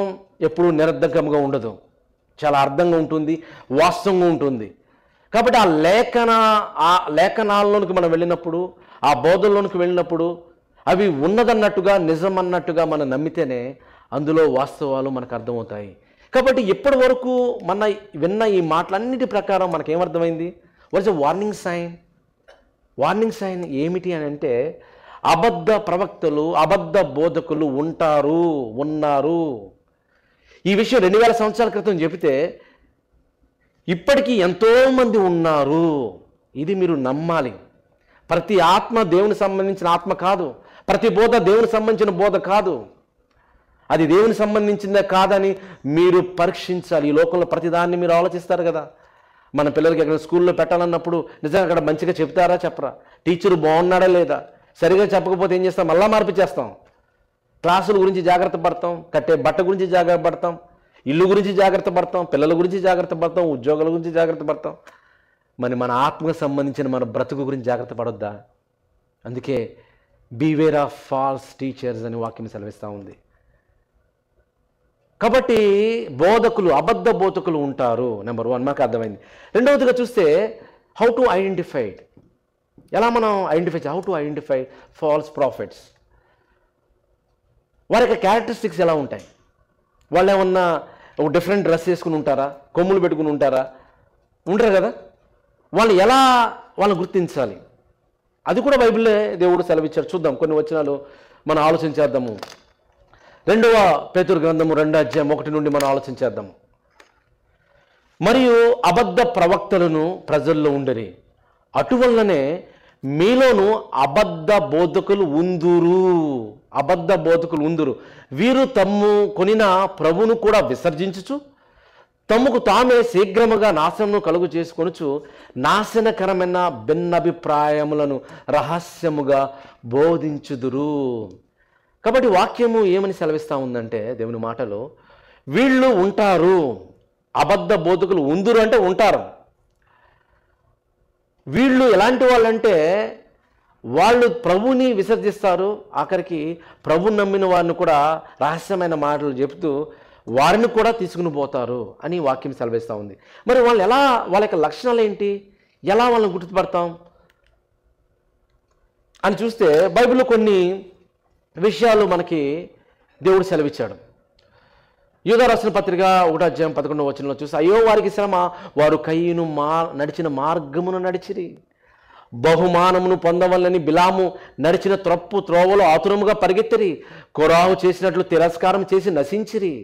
ఎప్పుడు నిరర్ధకంగా ఉండదు, చాలా అర్థంగా ఉంటుంది, వాస్తవంగా ఉంటుంది. కాబట్టి ఆ లేఖనాల్లోనికి మనం వెళ్ళినప్పుడు, ఆ బోధల్లోనికి వెళ్ళినప్పుడు అవి ఉన్నదన్నట్టుగా, నిజమన్నట్టుగా మనం నమ్మితేనే అందులో వాస్తవాలు మనకు అర్థమవుతాయి. కాబట్టి ఇప్పటి వరకు మన విన్న ఈ మాటలన్నిటి ప్రకారం మనకేమర్థమైంది? What is a warning sign? Warning sign ఏమిటి అని అంటే, అబద్ధ ప్రవక్తలు, అబద్ధ బోధకులు ఉన్నారు. ఈ విషయం 2000 సంవత్సరాల క్రితం చెబితే ఇప్పటికీ ఎంతోమంది ఉన్నారు. ఇది మీరు నమ్మాలి. ప్రతి ఆత్మ దేవునికి సంబంధించిన ఆత్మ కాదు, ప్రతి బోధ దేవునికి సంబంధించిన బోధ కాదు. అది దేవునికి సంబంధించిందే కాదని మీరు పరీక్షించాలి. ఈ లోకంలో ప్రతిదాన్ని మీరు ఆలోచిస్తారు కదా. మన పిల్లలకి ఎక్కడ స్కూల్లో పెట్టాలన్నప్పుడు నిజంగా అక్కడ మంచిగా చెప్తారా చెప్పరా, టీచరు బాగున్నాడా లేదా, సరిగా చెప్పకపోతే ఏం చేస్తాం, మళ్ళా మార్పిచ్చేస్తాం. క్లాసుల గురించి జాగ్రత్త పడతాం, కట్టే బట్ట గురించి జాగ్రత్త పడతాం, ఇల్లు గురించి జాగ్రత్త పడతాం, పిల్లల గురించి జాగ్రత్త పడతాం, ఉద్యోగాల గురించి జాగ్రత్త పడతాం. మన ఆత్మకు సంబంధించిన మన బ్రతుకు గురించి జాగ్రత్త పడొద్దా? అందుకే బీవేర్ ఆఫ్ ఫాల్స్ టీచర్స్ అని వాక్యం సెలవిస్తూ ఉంది. కాబట్టి బోధకులు, అబద్ధ బోధకులు ఉంటారు. నెంబర్ 1 మనకు అర్థమైంది. రెండవదిగా చూస్తే హౌ టు ఐడెంటిఫై, ఎలా మనం how to identify falls profits. వారి యొక్క క్యారెక్టరిస్టిక్స్ ఎలా ఉంటాయి? వాళ్ళు ఏమన్నా ఒక డిఫరెంట్ డ్రెస్ వేసుకుని ఉంటారా, కొమ్ములు పెట్టుకుని ఉంటారా? ఉంటారు కదా. వాళ్ళని గుర్తించాలి. అది కూడా బైబిల్లో దేవుడు సెలవిచ్చారు. చూద్దాం, కొన్ని వచనాలు మనం ఆలోచించేద్దాము. 2వ పేతురు గ్రంథము 2వ అధ్యాయం 1 నుండి మనం ఆలోచించేద్దాము. మరియు అబద్ధ ప్రవక్తలను ప్రజల్లో ఉండరి, అటువలనే మీలోను అబద్ధ బోధకులు ఉందురు. వీరు తమ్ము కొనిన ప్రభును కూడా విసర్జించుచు తమకు తామే శీఘ్రముగా నాశనము కలుగు చేసుకొనుచు నాశనకరమైన భిన్నాభిప్రాయములను రహస్యముగా బోధించుదురు. కాబట్టి వాక్యము ఏమని సెలవిస్తూ ఉందంటే, దేవుని మాటలో వీళ్ళు ఉంటారు. అబద్ధ బోధకులు ఉందురు అంటే ఉంటారు. వీళ్ళు ఎలాంటి వాళ్ళంటే, వాళ్ళు ప్రభుని విసర్జిస్తారు, ఆఖరికి ప్రభు నమ్మిన వారిని కూడా రహస్యమైన మాటలు చెప్తూ వారిని కూడా తీసుకుని పోతారు అని వాక్యం సెలవిస్తూ ఉంది. మరి వాళ్ళ యొక్క లక్షణాలు ఏంటి, ఎలా వాళ్ళని గుర్తుపడతాం అని చూస్తే బైబిల్లో కొన్ని విషయాలు మనకి దేవుడు సెలవిచ్చాడు. యూదా రాసిన పత్రిక 1వ అధ్యాయం 11వ వచనంలో చూస్తే, అయ్యో వారికి శ్రమ, వారు కయ్యను నడిచిన మార్గమును నడిచిరి, బహుమానమును పొందవలని బిలాము నడిచిన త్రోవలో ఆతురముగా పరిగెత్తిరి, కొరాహు చేసినట్లు తిరస్కారం చేసి నశించిరి.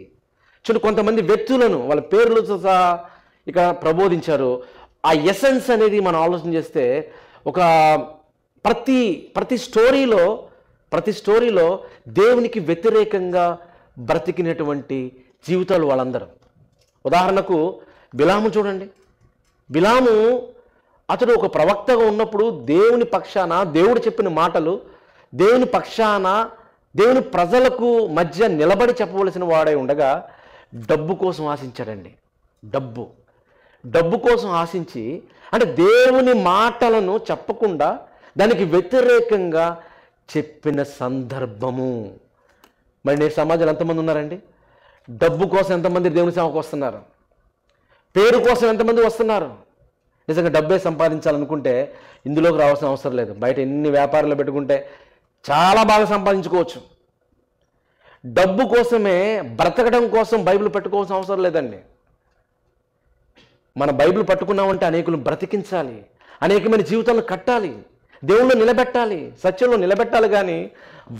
చూడండి, కొంతమంది వ్యక్తులను వాళ్ళ పేర్లు సహా ఇక ప్రబోధించారు. ఆ ఎసెన్స్ అనేది మనం ఆలోచన చేస్తే, ఒక ప్రతి స్టోరీలో దేవునికి వ్యతిరేకంగా బ్రతికినటువంటి జీవితాలు వాళ్ళందరూ. ఉదాహరణకు బిలాము చూడండి. బిలాము అతడు ఒక ప్రవక్తగా ఉన్నప్పుడు దేవుని పక్షాన, దేవుడు చెప్పిన మాటలు దేవుని పక్షాన, దేవుని ప్రజలకు మధ్య నిలబడి చెప్పవలసిన వాడై ఉండగా డబ్బు కోసం ఆశించాడండి. డబ్బు కోసం ఆశించి, అంటే దేవుని మాటలను చెప్పకుండా దానికి వ్యతిరేకంగా చెప్పిన సందర్భము. మరి నేటి సమాజంలో ఎంతమంది ఉన్నారండి? డబ్బు కోసం ఎంతమంది దేవుని సేవకు వస్తున్నారు? పేరు కోసం ఎంతమంది వస్తున్నారు? నిజంగా డబ్బే సంపాదించాలనుకుంటే ఇందులోకి రావాల్సిన అవసరం లేదు. బయట ఎన్ని వ్యాపారాలు పెట్టుకుంటే చాలా బాగా సంపాదించుకోవచ్చు. డబ్బు కోసమే, బ్రతకడం కోసం బైబిల్ పెట్టుకోవాల్సిన అవసరం లేదండి. మన బైబిల్ పట్టుకున్నామంటే అనేకులను బ్రతికించాలి, అనేకమైన జీవితాలను కట్టాలి, దేవుళ్ళు నిలబెట్టాలి, సత్యంలో నిలబెట్టాలి. కానీ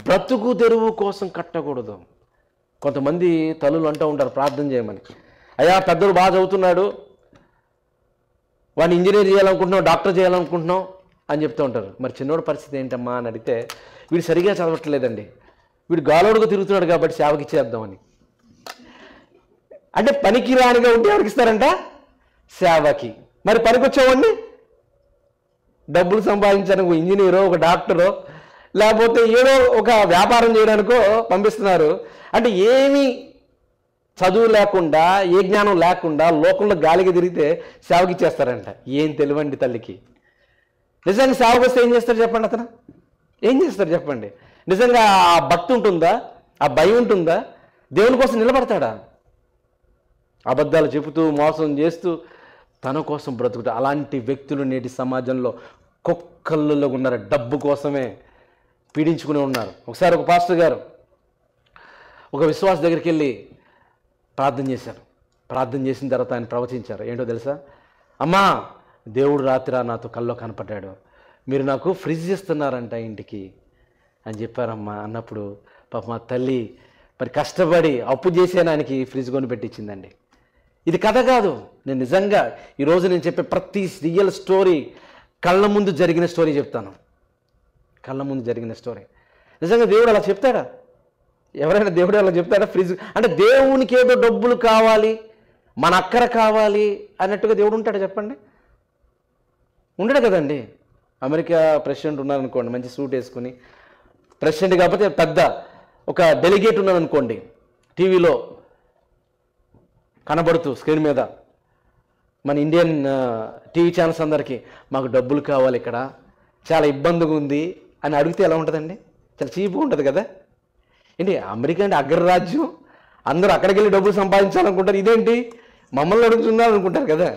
బ్రతుకు తెరువు కోసం కట్టకూడదు. కొంతమంది తల్లులు అంటూ ఉంటారు ప్రార్థన చేయమని, అయ్యా పెద్దలు బాగా చదువుతున్నాడు, వాడిని ఇంజనీర్ చేయాలనుకుంటున్నావు, డాక్టర్ చేయాలనుకుంటున్నావు అని చెప్తూ ఉంటారు. మరి చిన్నోడి పరిస్థితి ఏంటమ్మా అని అడిగితే, వీడు సరిగా చదవట్లేదండి, వీడు గాలోడుగా తిరుగుతున్నాడు కాబట్టి సేవకి ఇచ్చేద్దామని. అంటే పనికి రానిగా ఉంటే ఎవరికి ఇస్తారంట? సేవకి. మరి పనికొచ్చేవాడిని డబ్బులు సంపాదించడానికి ఒక ఇంజనీరో, ఒక డాక్టరో, లేకపోతే ఏదో ఒక వ్యాపారం చేయడానికో పంపిస్తున్నారు. అంటే ఏమీ చదువు లేకుండా, ఏ జ్ఞానం లేకుండా లోకంలో గాలికి తిరిగితే సేవకి ఇచ్చేస్తారంట. ఏం తెలివండి తల్లికి. నిజంగా సేవకు వస్తే ఏం చేస్తారు చెప్పండి? అతను ఏం చేస్తారు చెప్పండి? నిజంగా ఆ భక్తి ఉంటుందా? ఆ భయం ఉంటుందా? దేవుని కోసం నిలబడతాడా? అబద్ధాలు చెబుతూ, మోసం చేస్తూ తన కోసం బ్రతుకుతా. అలాంటి వ్యక్తులు నేటి సమాజంలో కుక్కల్లో ఉన్నారు. డబ్బు కోసమే పీడించుకుని ఉన్నారు. ఒకసారి ఒక పాస్టర్ గారు ఒక విశ్వాస దగ్గరికి వెళ్ళి ప్రార్థన చేశారు. ప్రార్థన చేసిన తర్వాత ఆయన ప్రవచించారు. ఏంటో తెలుసా? అమ్మా, దేవుడు రాత్రి నాతో కల్లో కనపడ్డాడు, మీరు నాకు ఫ్రిడ్జ్ ఇస్తున్నారంట ఇంటికి అని చెప్పారమ్మా. అన్నప్పుడు పాప మా తల్లి మరి కష్టపడి అప్పు చేసేనానికి ఫ్రిడ్జ్ కొని పెట్టించిందండి. ఇది కథ కాదు, నేను నిజంగా ఈరోజు నేను చెప్పే ప్రతి రియల్ స్టోరీ కళ్ళ ముందు జరిగిన స్టోరీ చెప్తాను. కళ్ళ ముందు జరిగిన స్టోరీ. నిజంగా దేవుడు అలా చెప్తాడా? ఎవరైనా దేవుడు అలా చెప్తాడా? ఫ్రిడ్జ్ అంటే దేవునికి ఏదో డబ్బులు కావాలి, మన అక్కర కావాలి అన్నట్టుగా దేవుడు ఉంటాడా చెప్పండి? ఉండడు కదండి. అమెరికా ప్రెసిడెంట్ ఉన్నారనుకోండి, మంచి సూట్ వేసుకుని, ప్రెసిడెంట్ కాకపోతే పెద్ద ఒక డెలిగేట్ ఉన్నారనుకోండి, టీవీలో కనబడుతూ స్క్రీన్ మీద మన ఇండియన్ టీవీ ఛానల్స్ అందరికీ మాకు డబ్బులు కావాలి, ఇక్కడ చాలా ఇబ్బందిగా ఉంది అని అడిగితే ఎలా ఉంటుందండి? చాలా చీప్గా ఉంటుంది కదా. ఏంటి అమెరికా అంటే అగ్రరాజ్యం, అందరూ అక్కడికి వెళ్ళి డబ్బులు సంపాదించాలనుకుంటారు, ఇదేంటి మమ్మల్ని అడుగుతున్నారు అనుకుంటారు కదా.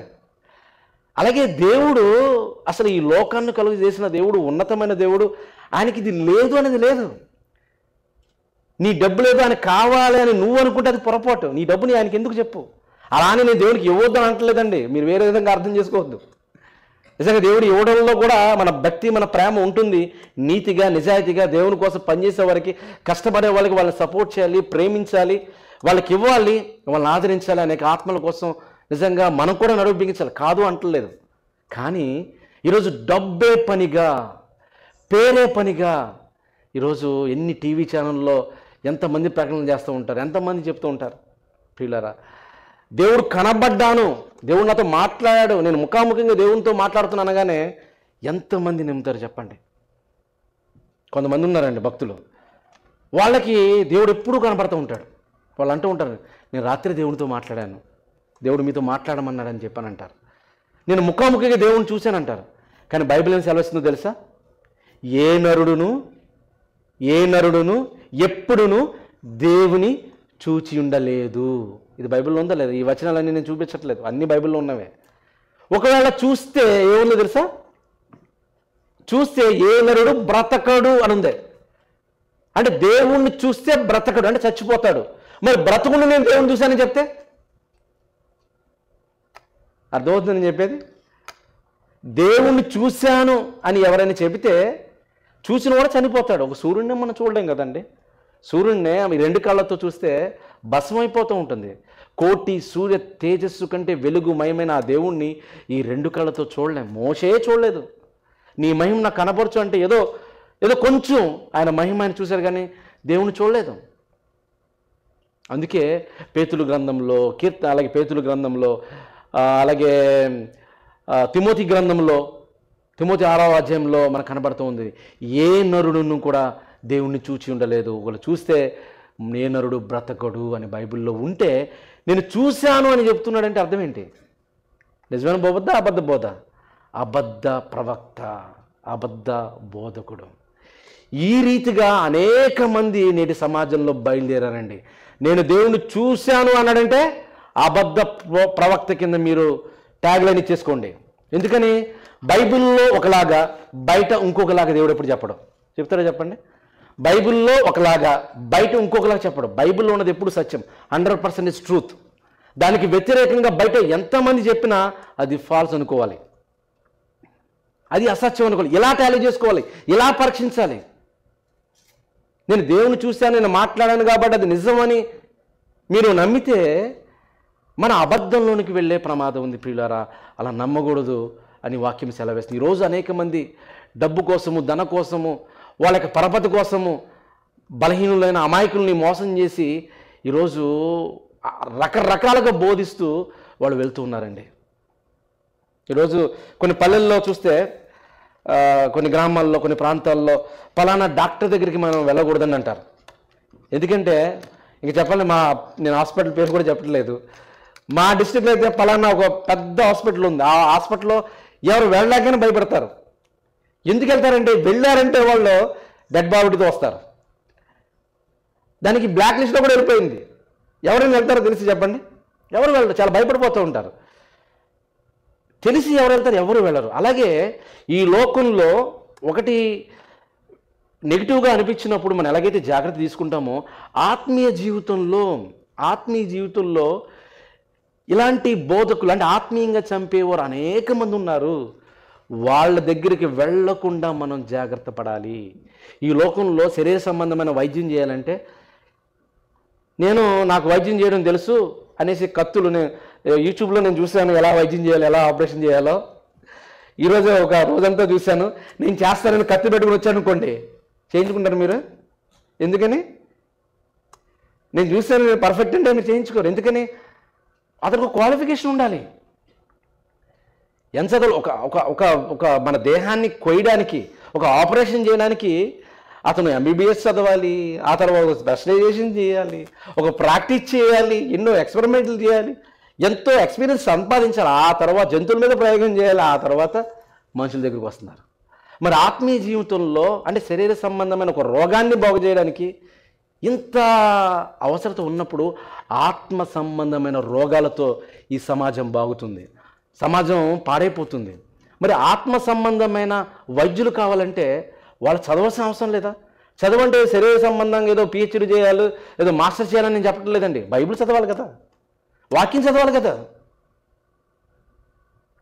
అలాగే దేవుడు, అసలు ఈ లోకాన్ని కలుగు చేసిన దేవుడు, ఉన్నతమైన దేవుడు, ఆయనకి ఇది లేదు అనేది లేదు. నీ డబ్బు లేదు ఆయన కావాలి అని నువ్వు అనుకుంటే అది పొరపాటు. నీ డబ్బుని ఆయనకి ఎందుకు చెప్పు? అలానే నేను దేవునికి ఇవ్వద్దు అని అంటలేదండి, మీరు వేరే విధంగా అర్థం చేసుకోవద్దు. నిజంగా దేవుడు ఇవ్వడంలో కూడా మన భక్తి, మన ప్రేమ ఉంటుంది. నీతిగా, నిజాయితీగా దేవుని కోసం పనిచేసే వారికి, కష్టపడే వాళ్ళకి వాళ్ళని సపోర్ట్ చేయాలి, ప్రేమించాలి, వాళ్ళకి ఇవ్వాలి, వాళ్ళని ఆదరించాలి. అనేక ఆత్మల కోసం నిజంగా మనం కూడా నడుపు బిగించాలి, కాదు అంటలేదు. కానీ ఈరోజు డబ్బే పనిగా, పేరే పనిగా ఈరోజు ఎన్ని టీవీ ఛానల్లో ఎంతమంది ప్రకటనలు చేస్తూ ఉంటారు, ఎంతమంది చెప్తూ ఉంటారు. ప్రియులారా, దేవుడు కనబడ్డాను, దేవుడు నాతో మాట్లాడాడు, నేను ముఖాముఖంగా దేవునితో మాట్లాడుతున్నాను అనగానే ఎంతమంది నమ్ముతారు చెప్పండి? కొంతమంది ఉన్నారండి భక్తులు, వాళ్ళకి దేవుడు ఎప్పుడూ కనబడుతూ ఉంటాడు. వాళ్ళు అంటూ ఉంటారు, నేను రాత్రి దేవునితో మాట్లాడాను, దేవుడు మీతో మాట్లాడమన్నాడని చెప్పానంటారు. నేను ముఖాముఖిగా దేవుని చూశానంటారు. కానీ బైబిల్ ఏం సెలవిస్తుందో తెలుసా? ఏ నరుడును ఎప్పుడును దేవుని చూచి ఉండలేదు. ఇది బైబిల్లో ఉందా లేదా? ఈ వచనాలన్నీ నేను చూపించట్లేదు, అన్ని బైబిల్లో ఉన్నవే. ఒకవేళ చూస్తే ఏముందో తెలుసా? చూస్తే ఏ నరుడు బ్రతకడు అని ఉంది. అంటే దేవుణ్ణి చూస్తే బ్రతకడు అంటే చచ్చిపోతాడు. మరి బ్రతకుండా నేను దేవుణ్ణి చూశానని చెప్తే అర్థమవుతుంది నేను చెప్పేది? దేవుణ్ణి చూశాను అని ఎవరైనా చెబితే చూసిన వాడు చనిపోతాడు. ఒక సూర్యుడిని మనం చూడలేం కదండి. సూర్యుడిని మీ రెండు కళ్ళతో చూస్తే భస్మైపోతూ ఉంటుంది. కోటి సూర్య తేజస్సు కంటే వెలుగుమయమైన ఆ దేవుణ్ణి ఈ రెండు కళ్ళతో చూడలేం. మోషే చూడలేదు. నీ మహిమ నాకు కనపరచు అంటే ఏదో కొంచెం ఆయన మహిమ ఆయన చూశారు, కానీ దేవుణ్ణి చూడలేదు. అందుకే పేతులు గ్రంథంలో అలాగే పేతులు గ్రంథంలో, అలాగే తిమోతి గ్రంథంలో, తిమోతి 6వ అధ్యాయంలో మనకు కనబడుతూ ఉంది, ఏ నరుడును కూడా దేవుణ్ణి చూచి ఉండలేదు. ఒకళ్ళు చూస్తే ఏ నరుడు బ్రతకడు అని బైబిల్లో ఉంటే, నేను చూశాను అని చెప్తున్నాడంటే అర్థం ఏంటి? నిజమైన బోధ, అబద్ధ బోధ? అబద్ధ ప్రవక్త, అబద్ధ బోధకుడు. ఈ రీతిగా అనేక మంది నేటి సమాజంలో బయలుదేరారండి. నేను దేవుణ్ణి చూశాను అన్నాడంటే అబద్ధ ప్రవక్త కింద మీరు ట్యాగ్ లైన్ ఇచ్చేసుకోండి. ఎందుకని? బైబిల్లో ఒకలాగా బయట ఇంకొకలాగా దేవుడు ఎప్పుడు చెప్పడం. చెప్తారా చెప్పండి? బైబిల్లో ఒకలాగా బయట ఇంకొకలాగా చెప్పడం. బైబిల్లో ఉన్నది ఎప్పుడు సత్యం, 100% ట్రూత్. దానికి వ్యతిరేకంగా బయట ఎంతమంది చెప్పినా అది ఫాల్స్ అనుకోవాలి, అది అసత్యం అనుకోవాలి. ఇలా టాలీ చేసుకోవాలి, ఇలా పరీక్షించాలి. నేను దేవుని చూశాను, నేను మాట్లాడాను కాబట్టి అది నిజమని మీరు నమ్మితే మన అబద్ధంలోనికి వెళ్ళే ప్రమాదం ఉంది ప్రియులారా. అలా నమ్మకూడదు అని వాక్యం సెలవేస్తుంది. ఈరోజు అనేక మంది డబ్బు కోసము, ధన కోసము, వాళ్ళ యొక్క పరపతి కోసము బలహీనులైన అమాయకుల్ని మోసం చేసి ఈరోజు రకరకాలుగా బోధిస్తూ వాళ్ళు వెళ్తూ ఉన్నారండి. ఈరోజు కొన్ని పల్లెల్లో చూస్తే, కొన్ని గ్రామాల్లో, కొన్ని ప్రాంతాల్లో పలానా డాక్టర్ దగ్గరికి మనం వెళ్ళకూడదని అంటారు. ఎందుకంటే ఇంక చెప్పాలి, నేను హాస్పిటల్ పేరు కూడా చెప్పట్లేదు. మా డిస్ట్రిక్ట్లో అయితే పలానా ఒక పెద్ద హాస్పిటల్ ఉంది. ఆ హాస్పిటల్లో ఎవరు వెళ్ళడాకైనా భయపడతారు. ఎందుకు వెళ్తారంటే, వెళ్ళారంటే వాళ్ళు డెడ్ బాడీతో వస్తారు. దానికి బ్లాక్ లిస్ట్లో కూడా వెళ్ళిపోయింది. ఎవరైనా వెళ్తారో తెలిసి చెప్పండి? ఎవరు వెళ్ళరు, చాలా భయపడిపోతూ ఉంటారు. తెలిసి ఎవరు వెళ్తారు? ఎవరు వెళ్ళరు. అలాగే ఈ లోకంలో ఒకటి నెగిటివ్గా అనిపించినప్పుడు మనం ఎలాగైతే జాగ్రత్త తీసుకుంటామో, ఆత్మీయ జీవితంలో ఇలాంటి బోధకులు, అంటే ఆత్మీయంగా చంపేవారు అనేక మంది ఉన్నారు. వాళ్ళ దగ్గరికి వెళ్లకుండా మనం జాగ్రత్త పడాలి. ఈ లోకంలో శరీర సంబంధమైన వైద్యం చేయాలంటే, నాకు వైద్యం చేయడం తెలుసు అనేసి కత్తులు యూట్యూబ్లో నేను చూశాను, ఎలా వైద్యం చేయాలి, ఎలా ఆపరేషన్ చేయాలో. ఈరోజు ఒక రోజంతా చూశాను. నేను చేస్తానని కత్తి పెట్టుకుని వచ్చాను అనుకోండి, చేయించుకుంటారు మీరు? ఎందుకని? నేను చూశాను, నేను పర్ఫెక్ట్ అంటే మీరు చేయించుకోరు. ఎందుకని? అతనికి క్వాలిఫికేషన్ ఉండాలి. ఎంత చదువు, ఒక మన దేహాన్ని కొయ్యడానికి, ఒక ఆపరేషన్ చేయడానికి అతను MBBS చదవాలి, ఆ తర్వాత స్పెషలైజేషన్ చేయాలి, ఒక ప్రాక్టీస్ చేయాలి, ఎన్నో ఎక్స్పెరిమెంట్లు చేయాలి, ఎంతో ఎక్స్పీరియన్స్ సంపాదించాలి. ఆ తర్వాత జంతువుల మీద ప్రయోగం చేయాలి, ఆ తర్వాత మనుషుల దగ్గరికి వస్తున్నారు. మరి ఆత్మీయ జీవితంలో అంటే శరీర సంబంధమైన ఒక రోగాన్ని బాగు చేయడానికి ఇంత అవసరత ఉన్నప్పుడు, ఆత్మ సంబంధమైన రోగాలతో ఈ సమాజం బాగుతుంది, సమాజం పాడైపోతుంది. మరి ఆత్మ సంబంధమైన వైద్యులు కావాలంటే వాళ్ళు చదవాల్సిన అవసరం లేదా? చదవంటే శరీర సంబంధంగా ఏదో PhD చేయాలి, ఏదో మాస్టర్స్ చేయాలని నేను చెప్పడం లేదండి. బైబిల్ చదవాలి కదా, వాక్యం చదవాలి కదా.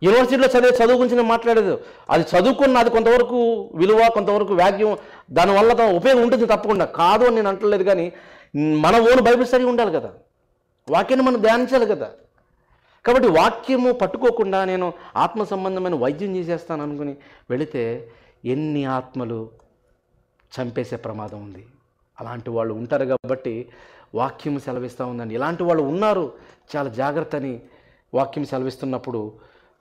యూనివర్సిటీలో చదువు గురించి నేను మాట్లాడేది, అది చదువుకున్న అది కొంతవరకు విలువ, కొంతవరకు వాల్యూ, దానివల్ల ఉపయోగం ఉంటుంది తప్పకుండా, కాదు అని నేను అంటలేదు. కానీ మన ఓన్ బైబిల్ స్టడీ ఉండాలి కదా, వాక్యాన్ని మనం ధ్యానించాలి కదా. కాబట్టి వాక్యము పట్టుకోకుండా నేను ఆత్మ సంబంధమైన వైద్యం చేసేస్తాను అనుకుని వెళితే ఎన్ని ఆత్మలు చంపేసే ప్రమాదం ఉంది. అలాంటి వాళ్ళు ఉంటారు కాబట్టి వాక్యం సెలవిస్తూ ఉందండి. ఇలాంటి వాళ్ళు ఉన్నారు, చాలా జాగ్రత్త అని వాక్యం సెలవిస్తున్నప్పుడు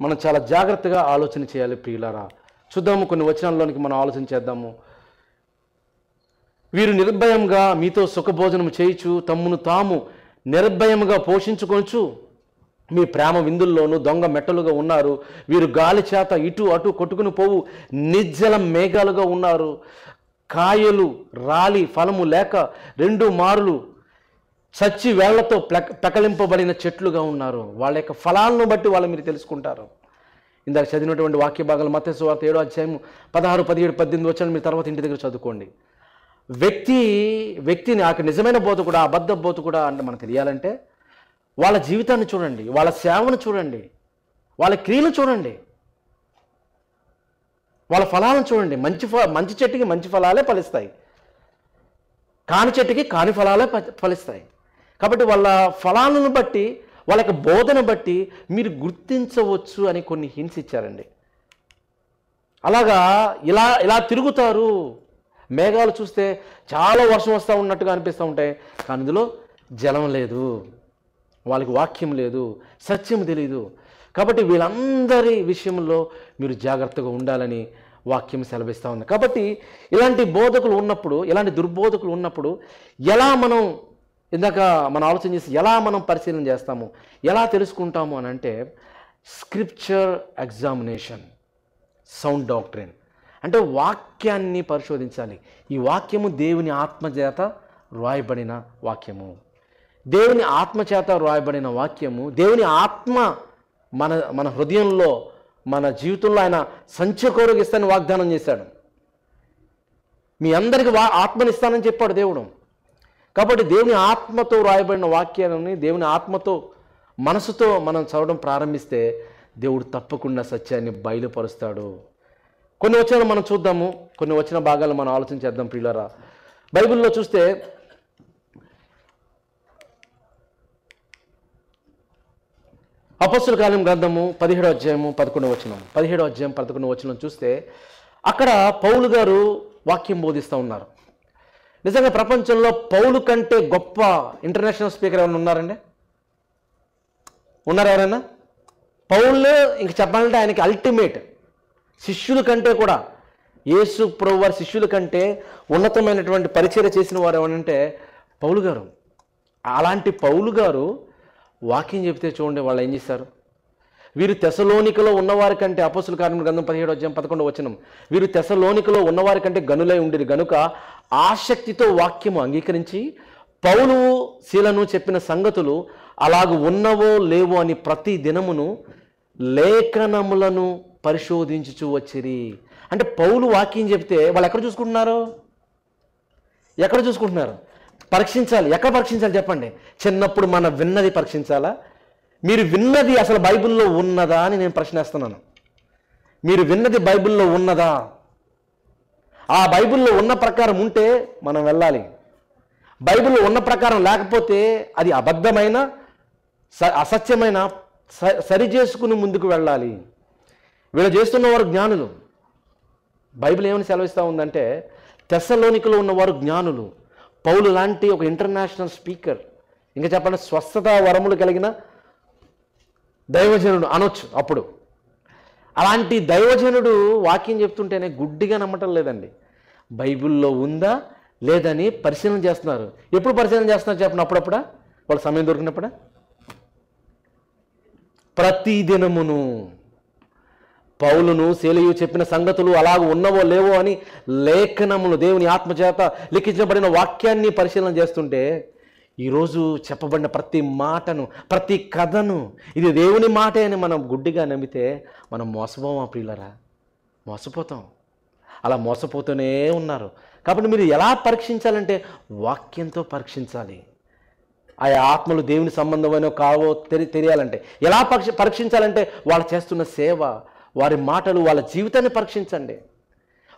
మనం చాలా జాగ్రత్తగా ఆలోచన చేయాలి ప్రియులారా. చూద్దాము, కొన్ని వచనాల్లోనికి మనం ఆలోచన చేద్దాము. వీరు నిర్భయంగా మీతో సుఖభోజనం చేయుచు తమ్మును తాము నిర్భయంగా పోషించుకొనుచు మీ ప్రేమ విందుల్లోనూ దొంగ మెట్టలుగా ఉన్నారు. వీరు గాలి చేత ఇటు అటు కొట్టుకుని పోవు నిర్జల మేఘాలుగా ఉన్నారు. కాయలు రాలి ఫలము లేక 2 మారులు చచ్చి వేళ్లతో పెకలింపబడిన చెట్లుగా ఉన్నారు. వాళ్ళ యొక్క ఫలాలను బట్టి వాళ్ళు మీరు తెలుసుకుంటారు. ఇందాక చదివినటువంటి వాక్య భాగాలు మత్తయి సువార్త 7వ అధ్యాయం 16, 17, 18 వచనాలు మీరు తర్వాత ఇంటి దగ్గర చదువుకోండి. వ్యక్తిని ఆ నిజమైన బోధకుడా, అబద్ధ బోధకుడా అంటే మనకు తెలియాలంటే వాళ్ళ జీవితాన్ని చూడండి, వాళ్ళ సేవను చూడండి, వాళ్ళ క్రియలు చూడండి, వాళ్ళ ఫలాలను చూడండి. మంచి చెట్టుకి మంచి ఫలాలే ఫలిస్తాయి, కాని చెట్టుకి కాని ఫలాలే ఫలిస్తాయి. కాబట్టి వాళ్ళ ఫలాలను బట్టి, వాళ్ళ యొక్క బోధన బట్టి మీరు గుర్తించవచ్చు అని కొన్ని హింట్స్ ఇచ్చారండి. అలాగా ఇలా తిరుగుతారు. మేఘాలు చూస్తే చాలా వర్షం వస్తూ ఉన్నట్టుగా అనిపిస్తూ ఉంటాయి, కానీ ఇందులో జలం లేదు, వాళ్ళకి వాక్యం లేదు, సత్యం తెలీదు. కాబట్టి వీళ్ళందరి విషయంలో మీరు జాగ్రత్తగా ఉండాలని వాక్యం సెలవిస్తూ ఉంది. కాబట్టి ఇలాంటి బోధకులు ఉన్నప్పుడు, ఇలాంటి దుర్బోధకులు ఉన్నప్పుడు ఎలా ఇందాక మనం ఆలోచన చేసి ఎలా మనం పరిశీలన చేస్తాము, ఎలా తెలుసుకుంటాము అని అంటే స్క్రిప్చర్ ఎగ్జామినేషన్, సౌండ్ డాక్ట్రిన్ అంటే వాక్యాన్ని పరిశోధించాలి. ఈ వాక్యము దేవుని ఆత్మచేత వ్రాయబడిన వాక్యము. దేవుని ఆత్మచేత వ్రాయబడిన వాక్యము, దేవుని ఆత్మ మన మన హృదయంలో, మన జీవితంలో ఆయన సంచకోరుగా ఇస్తానని వాగ్దానం చేశాడు. మీ అందరికీ ఆత్మనిస్తానని చెప్పాడు దేవుడు. కాబట్టి దేవుని ఆత్మతో వ్రాయబడిన వాక్యాలని దేవుని ఆత్మతో మనసుతో మనం చదవడం ప్రారంభిస్తే దేవుడు తప్పకుండా సత్యాన్ని బయలుపరుస్తాడు. కొన్ని వచనాలు మనం చూద్దాము, కొన్ని వచన భాగాలు మనం ఆలోచన చేద్దాం ప్రియులారా. బైబిల్లో చూస్తే అపొస్తలుల కార్యం గ్రంథము 17వ అధ్యాయము 11వ వచనం, 17వ అధ్యాయం 11వ వచనం చూస్తే అక్కడ పౌలు గారు వాక్యం బోధిస్తూ ఉన్నారు. నిజంగా ప్రపంచంలో పౌలు కంటే గొప్ప ఇంటర్నేషనల్ స్పీకర్ ఎవరైనా ఉన్నారండి? ఉన్నారు ఎవరైనా? పౌలు ఇంక చెప్పాలంటే ఆయనకి అల్టిమేట్. శిష్యుల కంటే కూడా, యేసు ప్రభు వారి శిష్యుల కంటే ఉన్నతమైనటువంటి పరిచర్య చేసిన వారు ఏమనంటే పౌలు గారు. అలాంటి పౌలు గారు వాక్యం చెప్తే చూడండి వాళ్ళు ఏం చేశారు. వీరు తెసలోనికలో ఉన్నవారి కంటే, అపొస్తలుల కార్యం గ్రంథం 17వ అధ్యాయం 11వ వచనం, వీరు తెసలోనికలో ఉన్నవారి కంటే గనులై ఉండిరి గనుక ఆసక్తితో వాక్యము అంగీకరించి పౌలు శీలను చెప్పిన సంగతులు అలాగూ ఉన్నవో లేవో అని ప్రతి దినమును లేఖనములను పరిశోధించుచూ వచ్చిరి. అంటే పౌలు వాక్యం చెప్తే వాళ్ళు ఎక్కడ చూసుకుంటున్నారు? ఎక్కడ చూసుకుంటున్నారు? పరీక్షించాలి. ఎక్కడ పరీక్షించాలి చెప్పండి? చిన్నప్పుడు మనం విన్నది పరీక్షించాలా? మీరు విన్నది అసలు బైబిల్లో ఉన్నదా అని నేను ప్రశ్నిస్తున్నాను. మీరు విన్నది బైబిల్లో ఉన్నదా? ఆ బైబిల్లో ఉన్న ప్రకారం ఉంటే మనం వెళ్ళాలి. బైబిల్లో ఉన్న ప్రకారం లేకపోతే అది అబద్ధమైన, అసత్యమైన సరి చేసుకుని ముందుకు వెళ్ళాలి. వీళ్ళు చేస్తున్నవారు జ్ఞానులు. బైబిల్ ఏమని సెలవిస్తూ ఉందంటే తెస్సలోనికలో ఉన్నవారు జ్ఞానులు. పౌలు లాంటి ఒక ఇంటర్నేషనల్ స్పీకర్, ఇంకా చెప్పండి స్వస్థత వరములు కలిగిన దైవజనుడు అనొచ్చు అప్పుడు. అలాంటి దైవజనుడు వాక్యం చెప్తుంటేనే గుడ్డిగా నమ్మటం లేదండి. బైబిల్లో ఉందా లేదని పరిశీలన చేస్తున్నారు. ఎప్పుడు పరిశీలన చేస్తున్నారు చెప్పండి? అప్పుడప్పుడా, వాళ్ళ సమయం దొరికినప్పుడా? ప్రతి దినమును పౌలును శీలయు చెప్పిన సంగతులు అలాగ ఉన్నవో లేవో అని లేఖనములు, దేవుని ఆత్మచేత లిఖించబడిన వాక్యాన్ని పరిశీలన చేస్తుంటే ఈరోజు చెప్పబడిన ప్రతి మాటను, ప్రతి కథను ఇది దేవుని మాటే అని మనం గుడ్డిగా నమ్మితే మనం మోసపోమా ప్రియులరా? మోసపోతాం. అలా మోసపోతూనే ఉన్నారు. కాబట్టి మీరు ఎలా పరీక్షించాలంటే వాక్యంతో పరీక్షించాలి. ఆయా ఆత్మలు దేవుని సంబంధమైన కావో తెలియాలంటే ఎలా పరీక్షించాలంటే వాళ్ళు చేస్తున్న సేవ, వారి మాటలు, వాళ్ళ జీవితాన్ని పరీక్షించండి,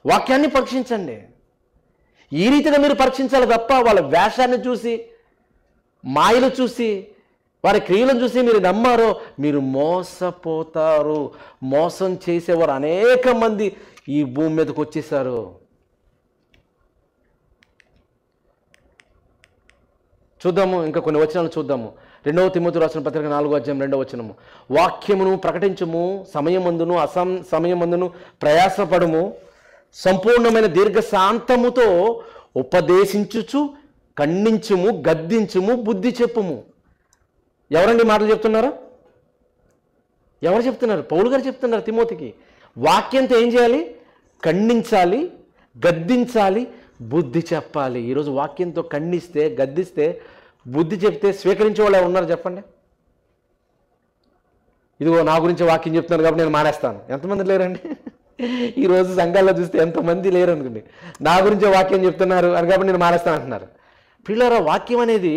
వాక్యాన్ని పరీక్షించండి. ఈ రీతిగా మీరు పరీక్షించాలి తప్ప వాళ్ళ వేషాన్ని చూసి, మాయలు చూసి, వారి క్రియలను చూసి మీరు నమ్మారో మీరు మోసపోతారు. మోసం చేసేవారు అనేక మంది ఈ భూమి మీదకి వచ్చేసారు. చూద్దాము, ఇంకా కొన్ని వచనాలు చూద్దాము. 2వ తిమోతి రాసిన పత్రిక 4వ అధ్యాయం 2వ వచనము, వాక్యమును ప్రకటించుము, సమయమందును సమయమందును ప్రయాసపడుము, సంపూర్ణమైన దీర్ఘశాంతముతో ఉపదేశించుచు ఖండించుము, గద్దించుము, బుద్ధి చెప్పుము. ఎవరండి మాటలు చెప్తున్నారు? ఎవరు చెప్తున్నారు? పౌలు గారు చెప్తున్నారు తిమోతికి. వాక్యంతో ఏం చేయాలి? ఖండించాలి, గద్దించాలి, బుద్ధి చెప్పాలి. ఈరోజు వాక్యంతో ఖండిస్తే, గద్దిస్తే, బుద్ధి చెప్తే స్వీకరించే వాళ్ళు ఉన్నారు చెప్పండి? ఇదిగో నా గురించి వాక్యం చెప్తున్నారు కాబట్టి నేను మానేస్తాను. ఎంతమంది లేరండి? ఈరోజు సంఘాల్లో చూస్తే ఎంతమంది లేరు అనుకోండి. నా గురించే వాక్యం చెప్తున్నారు అని కాబట్టి నేను మానేస్తాను అంటున్నారు. పిల్లరా, వాక్యం అనేది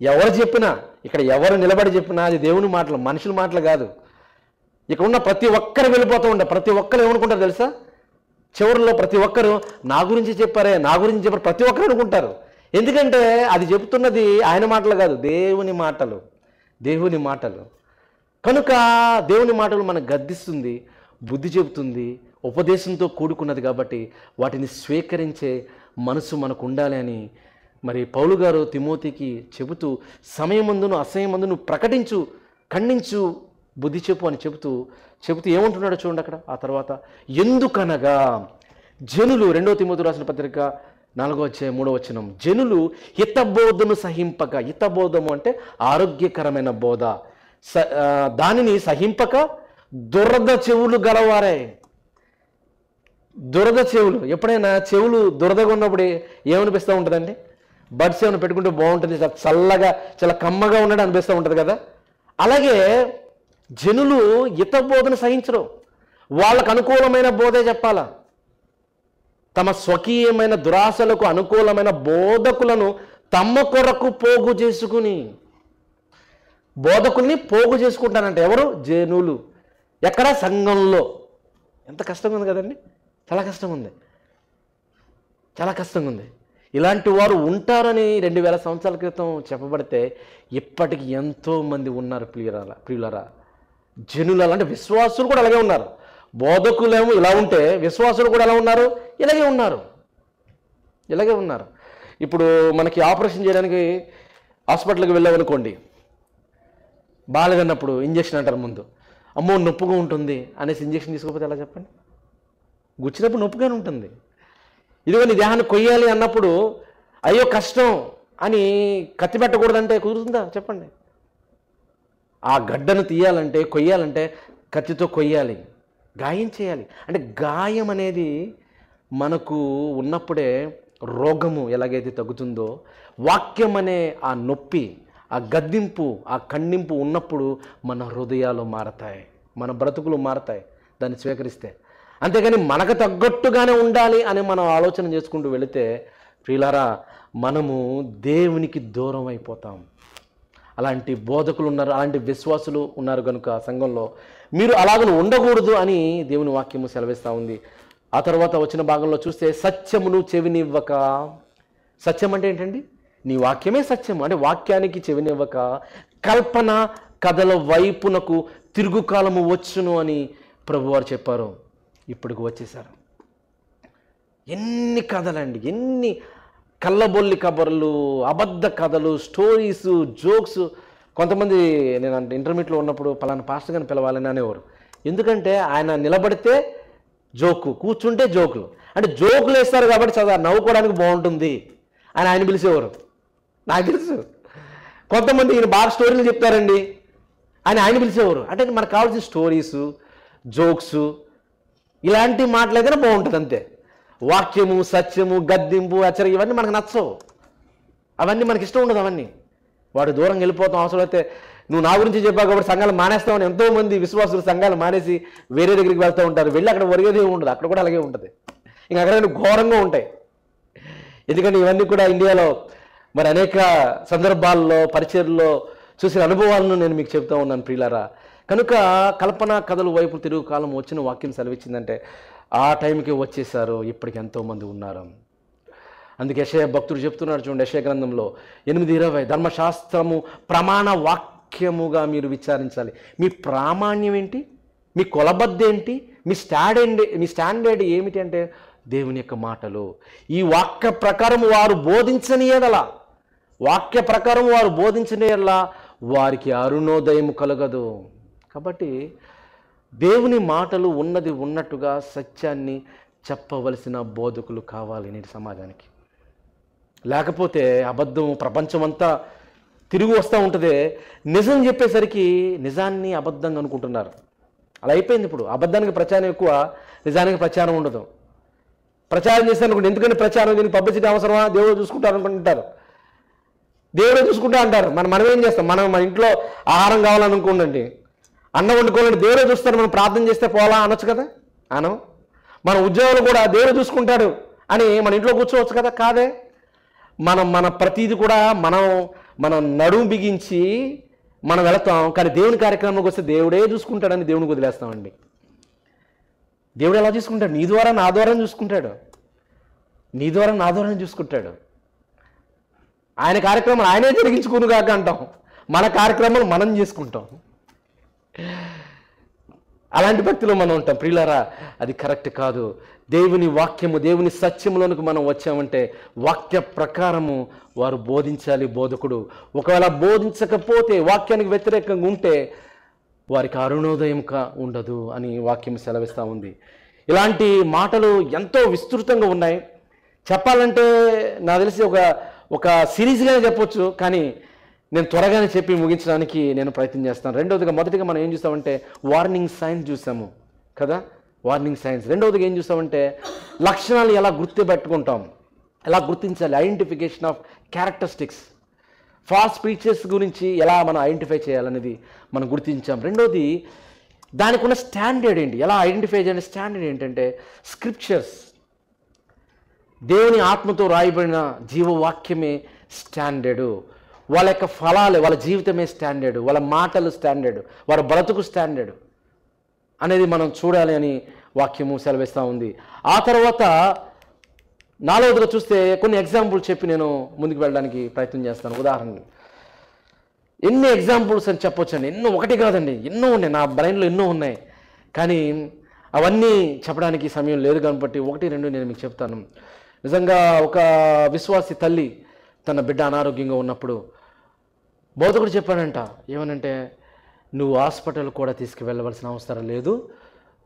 ఎవరు చెప్పినా, ఇక్కడ ఎవరు నిలబడి చెప్పినా అది దేవుని మాటలు, మనుషుల మాటలు కాదు. ఇక్కడ ఉన్న ప్రతి ఒక్కరు వెళ్ళిపోతూ ఉంటారు. ప్రతి ఒక్కరు ఏమనుకుంటారు తెలుసా? చివరిలో ప్రతి ఒక్కరు నా గురించి చెప్పారే, నా గురించి చెప్పారు, ప్రతి ఒక్కరు అనుకుంటారు. ఎందుకంటే అది చెప్తున్నది ఆయన మాటలు కాదు, దేవుని మాటలు, దేవుని మాటలు. కనుక దేవుని మాటలు మనకు గద్దిస్తుంది, బుద్ధి చెబుతుంది, ఉపదేశంతో కూడుకున్నది. కాబట్టి వాటిని స్వీకరించే మనసు మనకు ఉండాలి అని మరి పౌలు గారు తిమోతికి చెబుతూ సమయమందును అసమయమందును ప్రకటించు, ఖండించు, బుద్ధి చెప్పు అని చెబుతూ ఏమంటున్నాడో చూడండి అక్కడ. ఆ తర్వాత ఎందుకనగా జనులు, 2వ తిమోతి రాసిన పత్రిక 4వ అధ్యాయం 3వ వచనం, జనులు హితబోధను సహింపక, హితబోధము అంటే ఆరోగ్యకరమైన బోధ, దానిని సహింపక దురద చెవులు గలవారే. దురద చెవులు. ఎప్పుడైనా చెవులు దురదగా ఉన్నప్పుడు ఏమనిపిస్తూ ఉంటుందండి? బడ్స్ ఏమైనా పెట్టుకుంటే బాగుంటుంది, చాలా చల్లగా చాలా కమ్మగా ఉండడం అనిపిస్తూ ఉంటుంది కదా. అలాగే జనులు హిత బోధన సహించరు. వాళ్ళకు అనుకూలమైన బోధే చెప్పాలా. తమ స్వకీయమైన దురాశలకు అనుకూలమైన బోధకులను తమ కొరకు పోగు చేసుకుని, బోధకుల్ని పోగు చేసుకుంటారంట. ఎవరు? జనులు. ఎక్కడ? సంఘంలో. ఎంత కష్టంగా ఉంది కదండి. చాలా కష్టంగా ఉంది, చాలా కష్టంగా ఉంది. ఇలాంటి వారు ఉంటారని 2000 సంవత్సరాల క్రితం చెప్పబడితే ఇప్పటికి ఎంతోమంది ఉన్నారు ప్రియులరా. జనులు అంటే విశ్వాసులు కూడా అలాగే ఉన్నారు. బోధకులేమో ఇలా ఉంటే విశ్వాసులు కూడా ఎలా ఉన్నారు? ఇలాగే ఉన్నారు. ఇప్పుడు మనకి ఆపరేషన్ చేయడానికి హాస్పిటల్కి వెళ్ళామనుకోండి, బాగాలేదన్నప్పుడు ఇంజక్షన్ అంటారు ముందు. అమ్మో నొప్పిగా ఉంటుంది అనేసి ఇంజక్షన్ తీసుకోకపోతే ఎలా చెప్పండి? గుచ్చినప్పుడు నొప్పిగానే ఉంటుంది. ఇదిగో నీ దేహాన్ని కొయ్యాలి అన్నప్పుడు అయ్యో కష్టం అని కత్తి పెట్టకూడదంటే కుదురుతుందా చెప్పండి? ఆ గడ్డను తీయాలంటే, కొయ్యాలంటే కత్తితో కొయ్యాలి, గాయం చేయాలి. అంటే గాయం అనేది మనకు ఉన్నప్పుడే రోగము ఎలాగైతే తగ్గుతుందో, వాక్యం అనే ఆ నొప్పి, ఆ గద్దింపు, ఆ ఖండింపు ఉన్నప్పుడు మన హృదయాలు మారతాయి, మన బ్రతుకులు మారతాయి దాన్ని స్వీకరిస్తే. అంతేగాని మనకు తగ్గట్టుగానే ఉండాలి అని మనం ఆలోచన చేసుకుంటూ వెళితే ప్రియులారా మనము దేవునికి దూరం అయిపోతాం. అలాంటి బోధకులు ఉన్నారు, అలాంటి విశ్వాసులు ఉన్నారు కనుక సంఘంలో మీరు అలాగను ఉండకూడదు అని దేవుని వాక్యము సెలవిస్తూ ఉంది. ఆ తర్వాత వచ్చిన భాగంలో చూస్తే సత్యమును చెవినివ్వక. సత్యం అంటే ఏంటండి? నీ వాక్యమే సత్యం అంటే వాక్యానికి చెవినివ్వక కల్పన కథల వైపునకు తిరుగుకాలము వచ్చును అని ప్రభువారు చెప్పారు. ఇప్పటికి వచ్చేసారు. ఎన్ని కథలండి, ఎన్ని కళ్ళబొల్లి కబర్లు, అబద్ధ కథలు, స్టోరీసు, జోక్స్. కొంతమంది నేను అంటే ఇంటర్మీడియట్లో ఉన్నప్పుడు పలానా పాస్టర్ గారిని పిలవాలని అనేవారు. ఎందుకంటే ఆయన నిలబడితే జోకు, కూర్చుంటే జోకులు. అంటే జోకులు వేస్తారు కాబట్టి చదువు నవ్వుకోవడానికి బాగుంటుంది అని ఆయన పిలిచేవారు. నాకు తెలుసు. కొంతమంది ఈయన బాగా స్టోరీలు చెప్తారండి అని ఆయన పిలిచేవారు. అంటే మనకు కావాల్సిన స్టోరీసు, జోక్సు ఇలాంటి మాటలైతేనే బాగుంటుంది అంతే. వాక్యము, సత్యము, గద్దింపు, హెచ్చరిక ఇవన్నీ మనకు నచ్చవు. అవన్నీ మనకి ఇష్టం ఉండదు. అవన్నీ వాడు దూరంగా వెళ్ళిపోతాం. అవసరమైతే నువ్వు నా గురించి చెప్పావు కాబట్టి సంఘాలు మానేస్తామని ఎంతోమంది విశ్వాసులు సంఘాలు మానేసి వేరే దగ్గరికి వెళ్తూ ఉంటారు. వెళ్ళి అక్కడ ఒరిగేది ఉండదు, అక్కడ కూడా అలాగే ఉంటుంది. ఇంకా అక్కడ ఘోరంగా ఉంటాయి. ఎందుకంటే ఇవన్నీ కూడా ఇండియాలో మరి అనేక సందర్భాల్లో పరిచర్లో చూసిన అనుభవాలను నేను మీకు చెప్తా ఉన్నాను ప్రియులారా. కనుక కల్పన కథలు వైపు తిరుగు కాలం వచ్చిన వాక్యం సెలవిచ్చిందంటే ఆ టైంకి వచ్చేసారు. ఇప్పటికి ఎంతోమంది ఉన్నారు. అందుకే యెషయా భక్తుడు చెప్తున్నాడు చూడండి, యెషయా గ్రంథంలో 8:20 ధర్మశాస్త్రము ప్రమాణ వాక్యముగా మీరు విచారించాలి. మీ ప్రామాణ్యం ఏంటి? మీ కొలబద్ద ఏంటి? మీ స్టాండర్డ్ ఏమిటి అంటే దేవుని యొక్క మాటలు. ఈ వాక్య ప్రకారం వారు బోధించని ఎడల, వాక్య ప్రకారం వారు బోధించని ఎడల వారికి అరుణోదయం కలగదు. కాబట్టి దేవుని మాటలు ఉన్నది ఉన్నట్టుగా సత్యాన్ని చెప్పవలసిన బోధకులు కావాలి నేటి సమాజానికి. లేకపోతే అబద్ధం ప్రపంచమంతా తిరిగి వస్తూ ఉంటుంది. నిజం చెప్పేసరికి నిజాన్ని అబద్ధంగా అనుకుంటున్నారు. అలా అయిపోయింది. ఇప్పుడు అబద్ధానికి ప్రచారం ఎక్కువ, నిజానికి ప్రచారం ఉండదు. ప్రచారం చేస్తాను అనుకుంటే ఎందుకంటే ప్రచారం దీనికి పబ్లిసిటీ అవసరమా? దేవుడు చూసుకుంటారు అనుకుంటుంటారు. దేవుడే చూసుకుంటా అంటారు. మనం ఏం చేస్తాం? మన ఇంట్లో ఆహారం కావాలనుకోండి, అన్నం వండుకోవాలంటే దేవుడే చూస్తాడు. మనం ప్రార్థన చేస్తే పోలా అనొచ్చు కదా? అనం. మన ఉద్యోగాలు కూడా దేవుడు చూసుకుంటాడు అని మన ఇంట్లో కూర్చోవచ్చు కదా? కాదే. మన ప్రతీది కూడా మనం నడుము బిగించి మనం వెళతాం. కానీ దేవుని కార్యక్రమంలోకి వస్తే దేవుడే చూసుకుంటాడని దేవునికి వదిలేస్తామండి. దేవుడు ఎలా చూసుకుంటాడు? నీ ద్వారా నా ద్వారా చూసుకుంటాడు. నీ ద్వారా నా ద్వారా చూసుకుంటాడు. ఆయన కార్యక్రమాలు ఆయనే జరిగించుకును కాక అంటాం. మన కార్యక్రమాలు మనం చేసుకుంటాం. అలాంటి భక్తిలో మనం ఉంటాం. ప్రియులారా అది కరెక్ట్ కాదు. దేవుని వాక్యము, దేవుని సత్యములోనికి మనం వచ్చామంటే వాక్య ప్రకారము వారు బోధించాలి బోధకుడు. ఒకవేళ బోధించకపోతే, వాక్యానికి వ్యతిరేకంగా ఉంటే వారికి అరుణోదయం ఉండదు అని వాక్యం సెలవిస్తూ ఉంది. ఇలాంటి మాటలు ఎంతో విస్తృతంగా ఉన్నాయి. చెప్పాలంటే నాకు తెలిసి ఒక సిరీస్గానే చెప్పొచ్చు. కానీ నేను త్వరగానే చెప్పి ముగించడానికి నేను ప్రయత్నం చేస్తాను. మొదటిగా మనం ఏం చూస్తామంటే వార్నింగ్ సైన్స్ చూసాము కదా. Warning signs. రెండవదిగా ఏం చూస్తామంటే లక్షణాలు ఎలా గుర్తుపెట్టుకుంటాం, ఎలా గుర్తించాలి, identification of characteristics. False preachers గురించి ఎలా మనం ఐడెంటిఫై చేయాలనేది మనం గుర్తించాం. రెండోది దానికి ఉన్న స్టాండర్డ్ ఏంటి, ఎలా ఐడెంటిఫై చేయాలి. స్టాండర్డ్ ఏంటంటే స్క్రిప్చర్స్, దేవుని ఆత్మతో రాయబడిన జీవవాక్యమే స్టాండర్డు. వాళ్ళ యొక్క ఫలాలు, వాళ్ళ జీవితమే స్టాండర్డు, వాళ్ళ మాటలు స్టాండర్డు, వాళ్ళ బ్రతుకు స్టాండర్డు అనేది మనం చూడాలి అని వాక్యము సెలవిస్తూ ఉంది. ఆ తర్వాత నాలుగవదిగా చూస్తే కొన్ని ఎగ్జాంపుల్ చెప్పి నేను ముందుకు వెళ్ళడానికి ప్రయత్నం చేస్తాను. ఉదాహరణకి ఎన్ని ఎగ్జాంపుల్స్ అని చెప్పొచ్చండి, ఎన్నో, ఒకటి కాదండి, ఎన్నో ఉన్నాయి, నా బ్రెయిన్లో ఎన్నో ఉన్నాయి. కానీ అవన్నీ చెప్పడానికి సమయం లేదు కాబట్టి ఒకటి రెండు నేను మీకు చెప్తాను. నిజంగా ఒక విశ్వాసి తల్లి తన బిడ్డ అనారోగ్యంగా ఉన్నప్పుడు బోధకుడు చెప్పాడంట, ఏమనంటే నువ్వు హాస్పిటల్ కూడా తీసుకువెళ్ళవలసిన అవసరం లేదు,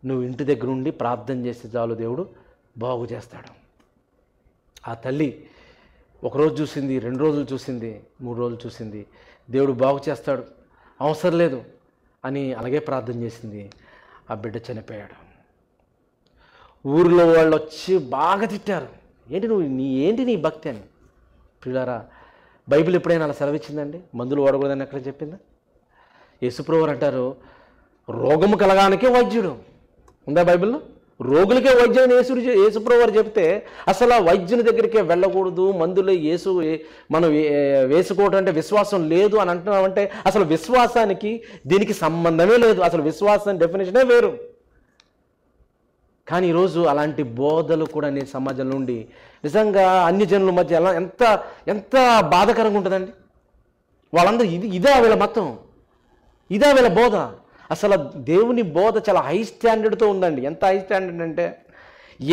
నువ్వు ఇంటి దగ్గర ఉండి ప్రార్థన చేస్తే చాలు, దేవుడు బాగు చేస్తాడు. ఆ తల్లి ఒకరోజు చూసింది, 2 రోజులు చూసింది, 3 రోజులు చూసింది, దేవుడు బాగు చేస్తాడు, అవసరం లేదు అని అలాగే ప్రార్థన చేసింది. ఆ బిడ్డ చనిపోయాడు. ఊరిలో వాళ్ళు వచ్చి బాగా తిట్టారు, ఏంటి నీ భక్తి అని. ప్రియులారా, బైబిల్ ఎప్పుడైనా అలా సెలవిచ్చిందండి? మందులు వాడకూడదని ఎక్కడ చెప్పిందా? యేసుప్రభువు అంటారు రోగము కలగానికే వైద్యుడు. ఉందా బైబిల్లో? రోగులకే వైద్యుని యేసుప్రభువు చెప్తే అసలు ఆ వైద్యుని దగ్గరికే వెళ్ళకూడదు, మందులు మనం వేసుకోవటం అంటే విశ్వాసం లేదు అని అంటున్నామంటే అసలు విశ్వాసానికి దీనికి సంబంధమే లేదు. అసలు విశ్వాసం డెఫినేషనే వేరు. కానీ ఈరోజు అలాంటి బోధలు కూడా నేను సమాజంలో ఉండి నిజంగా అన్ని జనుల మధ్య ఎలా ఎంత బాధాకరంగా ఉంటుందండి. వాళ్ళందరూ ఇదే వీళ్ళ మతం, ఇదే వీళ్ళ బోధ. అసలు దేవుని బోధ చాలా హై స్టాండర్డ్తో ఉందండి. ఎంత హై స్టాండర్డ్ అంటే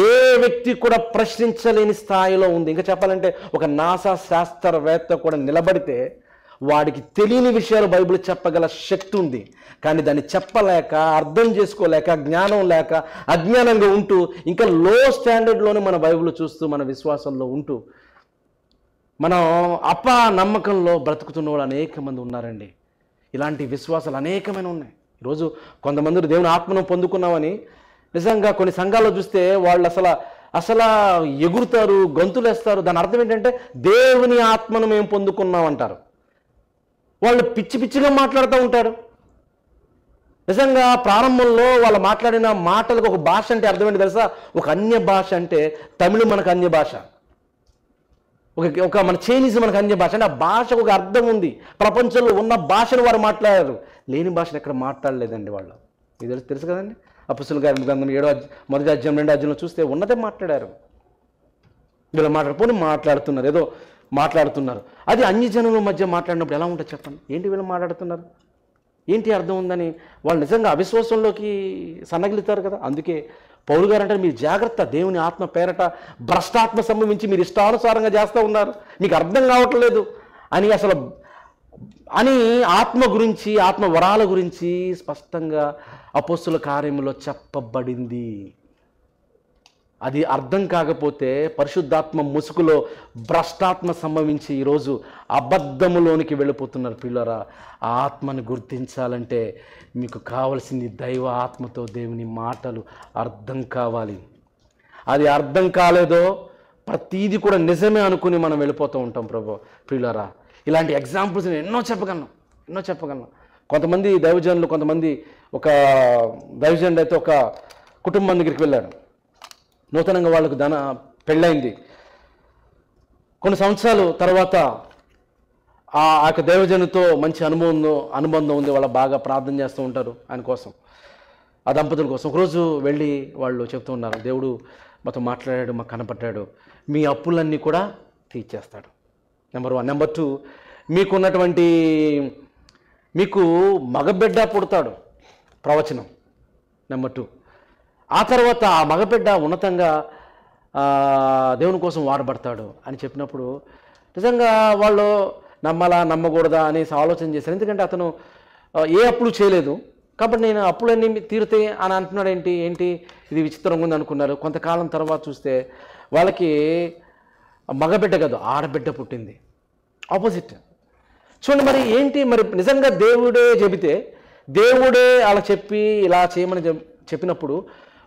ఏ వ్యక్తి కూడా ప్రశ్నించలేని స్థాయిలో ఉంది. ఇంకా చెప్పాలంటే ఒక నాసా శాస్త్రవేత్త కూడా నిలబడితే వాడికి తెలియని విషయాలు బైబిల్ చెప్పగల శక్తి ఉంది. కానీ దాన్ని చెప్పలేక, అర్థం చేసుకోలేక, జ్ఞానం లేక అజ్ఞానంగా ఉంటూ ఇంకా లో స్టాండర్డ్లోనే మన బైబిల్ చూస్తూ మన విశ్వాసంలో ఉంటూ మనం నమ్మకంలో బ్రతుకుతున్న వాళ్ళు అనేక మంది ఉన్నారండి. ఇలాంటి విశ్వాసాలు అనేకమైన ఉన్నాయి. ఈరోజు కొంతమంది దేవుని ఆత్మను పొందుకున్నామని నిజంగా కొన్ని సంఘాల్లో చూస్తే వాళ్ళు అసలు ఎగురుతారు, గంతులేస్తారు. దాని అర్థం ఏంటంటే దేవుని ఆత్మను మేము పొందుకున్నాం అంటారు. వాళ్ళు పిచ్చిగా మాట్లాడుతూ ఉంటారు. నిజంగా ప్రారంభంలో వాళ్ళు మాట్లాడిన మాటలకు ఒక భాష అంటే అర్థం ఏంటి తెలుసా? ఒక అన్య భాష అంటే తమిళం మనకు అన్య భాష, ఒక మన చైనీస్ మనకు అన్య భాష. అంటే ఆ భాషకు ఒక అర్థం ఉంది. ప్రపంచంలో ఉన్న భాషను వారు మాట్లాడారు, లేని భాషను ఎక్కడ మాట్లాడలేదండి వాళ్ళు. ఇది తెలుసు కదండి. అపొస్తలుల గ్రంథం 7వ అధ్యాయం 2వ అధ్యాయంలో చూస్తే ఉన్నదే మాట్లాడారు. వీళ్ళు మాట్లాడుతున్నారు, ఏదో మాట్లాడుతున్నారు. అది అన్యజనుల మధ్య మాట్లాడినప్పుడు ఎలా ఉంటుంది చెప్పండి? ఏంటి వీళ్ళు మాట్లాడుతున్నారు, ఏంటి అర్థం ఉందని వాళ్ళు నిజంగా అవిశ్వాసంలోకి సన్నగిలుతారు కదా. అందుకే పౌలు గారు అంటే మీరు జాగ్రత్త, దేవుని ఆత్మ పేరట భ్రష్టాత్మ సంభవించి మీరు ఇష్టానుసారంగా చేస్తూ ఉన్నారు, మీకు అర్థం కావట్లేదు అని ఆత్మ గురించి, ఆత్మ వరాల గురించి స్పష్టంగా అపొస్తలుల కార్యములో చెప్పబడింది. అది అర్థం కాకపోతే పరిశుద్ధాత్మ ముసుగులో భ్రష్టాత్మ సంభవించి ఈరోజు అబద్ధములోనికి వెళ్ళిపోతున్నారు. పిల్లరా, ఆ ఆత్మను గుర్తించాలంటే మీకు కావలసింది దైవ ఆత్మతో దేవుని మాటలు అర్థం కావాలి. అది అర్థం కాలేదో ప్రతీది కూడా నిజమే అనుకుని మనం వెళ్ళిపోతూ ఉంటాం. ప్రియులారా, ఇలాంటి ఎగ్జాంపుల్స్ నేను ఎన్నో చెప్పగలను. కొంతమంది దైవజనులు, ఒక దైవజనుడు అయితే ఒక కుటుంబం దగ్గరికి వెళ్ళాడు. నూతనంగా వాళ్ళకు పెళ్ళైంది. కొన్ని సంవత్సరాలు తర్వాత ఆ యొక్క దైవజనుతో మంచి అనుబంధం ఉంది. వాళ్ళు బాగా ప్రార్థన చేస్తూ ఉంటారు ఆయన కోసం, ఆ దంపతుల కోసం. ఒకరోజు వెళ్ళి వాళ్ళు చెప్తూ ఉన్నారు, దేవుడు మాతో మాట్లాడాడు, మాకు కనపడ్డాడు, మీ అప్పులన్నీ కూడా తీర్చేస్తాడు. నెంబర్ 1. నెంబర్ 2, మీకు మగబిడ్డ పుడతాడు, ప్రవచనం. నెంబర్ 2, ఆ తర్వాత ఆ మగబిడ్డ ఉన్నతంగా దేవుని కోసం వాడబడతాడు అని చెప్పినప్పుడు నిజంగా వాళ్ళు నమ్మాలా నమ్మకూడదా అనేసి ఆలోచన చేశారు. ఎందుకంటే అతను ఏ అప్పులు చేయలేదు కాబట్టి నేను అప్పులన్నీ తీరుతాయి అని అంటున్నాడు. ఏంటి ఇది విచిత్రంగా ఉంది అనుకున్నారు. కొంతకాలం తర్వాత చూస్తే వాళ్ళకి మగబిడ్డ కాదు, ఆడబిడ్డ పుట్టింది. ఆపోజిట్. చూడండి, మరి నిజంగా దేవుడే చెబితే, దేవుడే అలా చెప్పి ఇలా చేయమని చెప్పినప్పుడు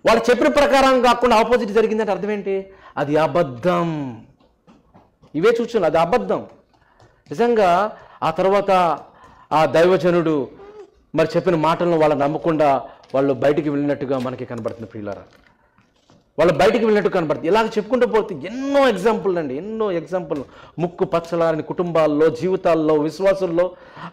వాళ్ళు చెప్పిన ప్రకారం కాకుండా ఆపోజిట్ జరిగిందంటే అర్థం ఏంటి? అది అబద్ధం. ఇవే చూస్తున్నాం, అది అబద్ధం. నిజంగా ఆ తర్వాత ఆ దైవజనుడు మరి చెప్పిన మాటలను వాళ్ళు నమ్మకుండా వాళ్ళు బయటికి వెళ్ళినట్టుగా మనకి కనబడుతుంది ప్రియులారా. వాళ్ళు బయటికి వెళ్ళినట్టు కనబడుతుంది. ఇలాగ చెప్పుకుంటూ పోతే ఎన్నో ఎగ్జాంపుల్ అండి, ఎన్నో ఎగ్జాంపుల్. ముక్కు పచ్చలారని కుటుంబాల్లో, జీవితాల్లో, విశ్వాసుల్లో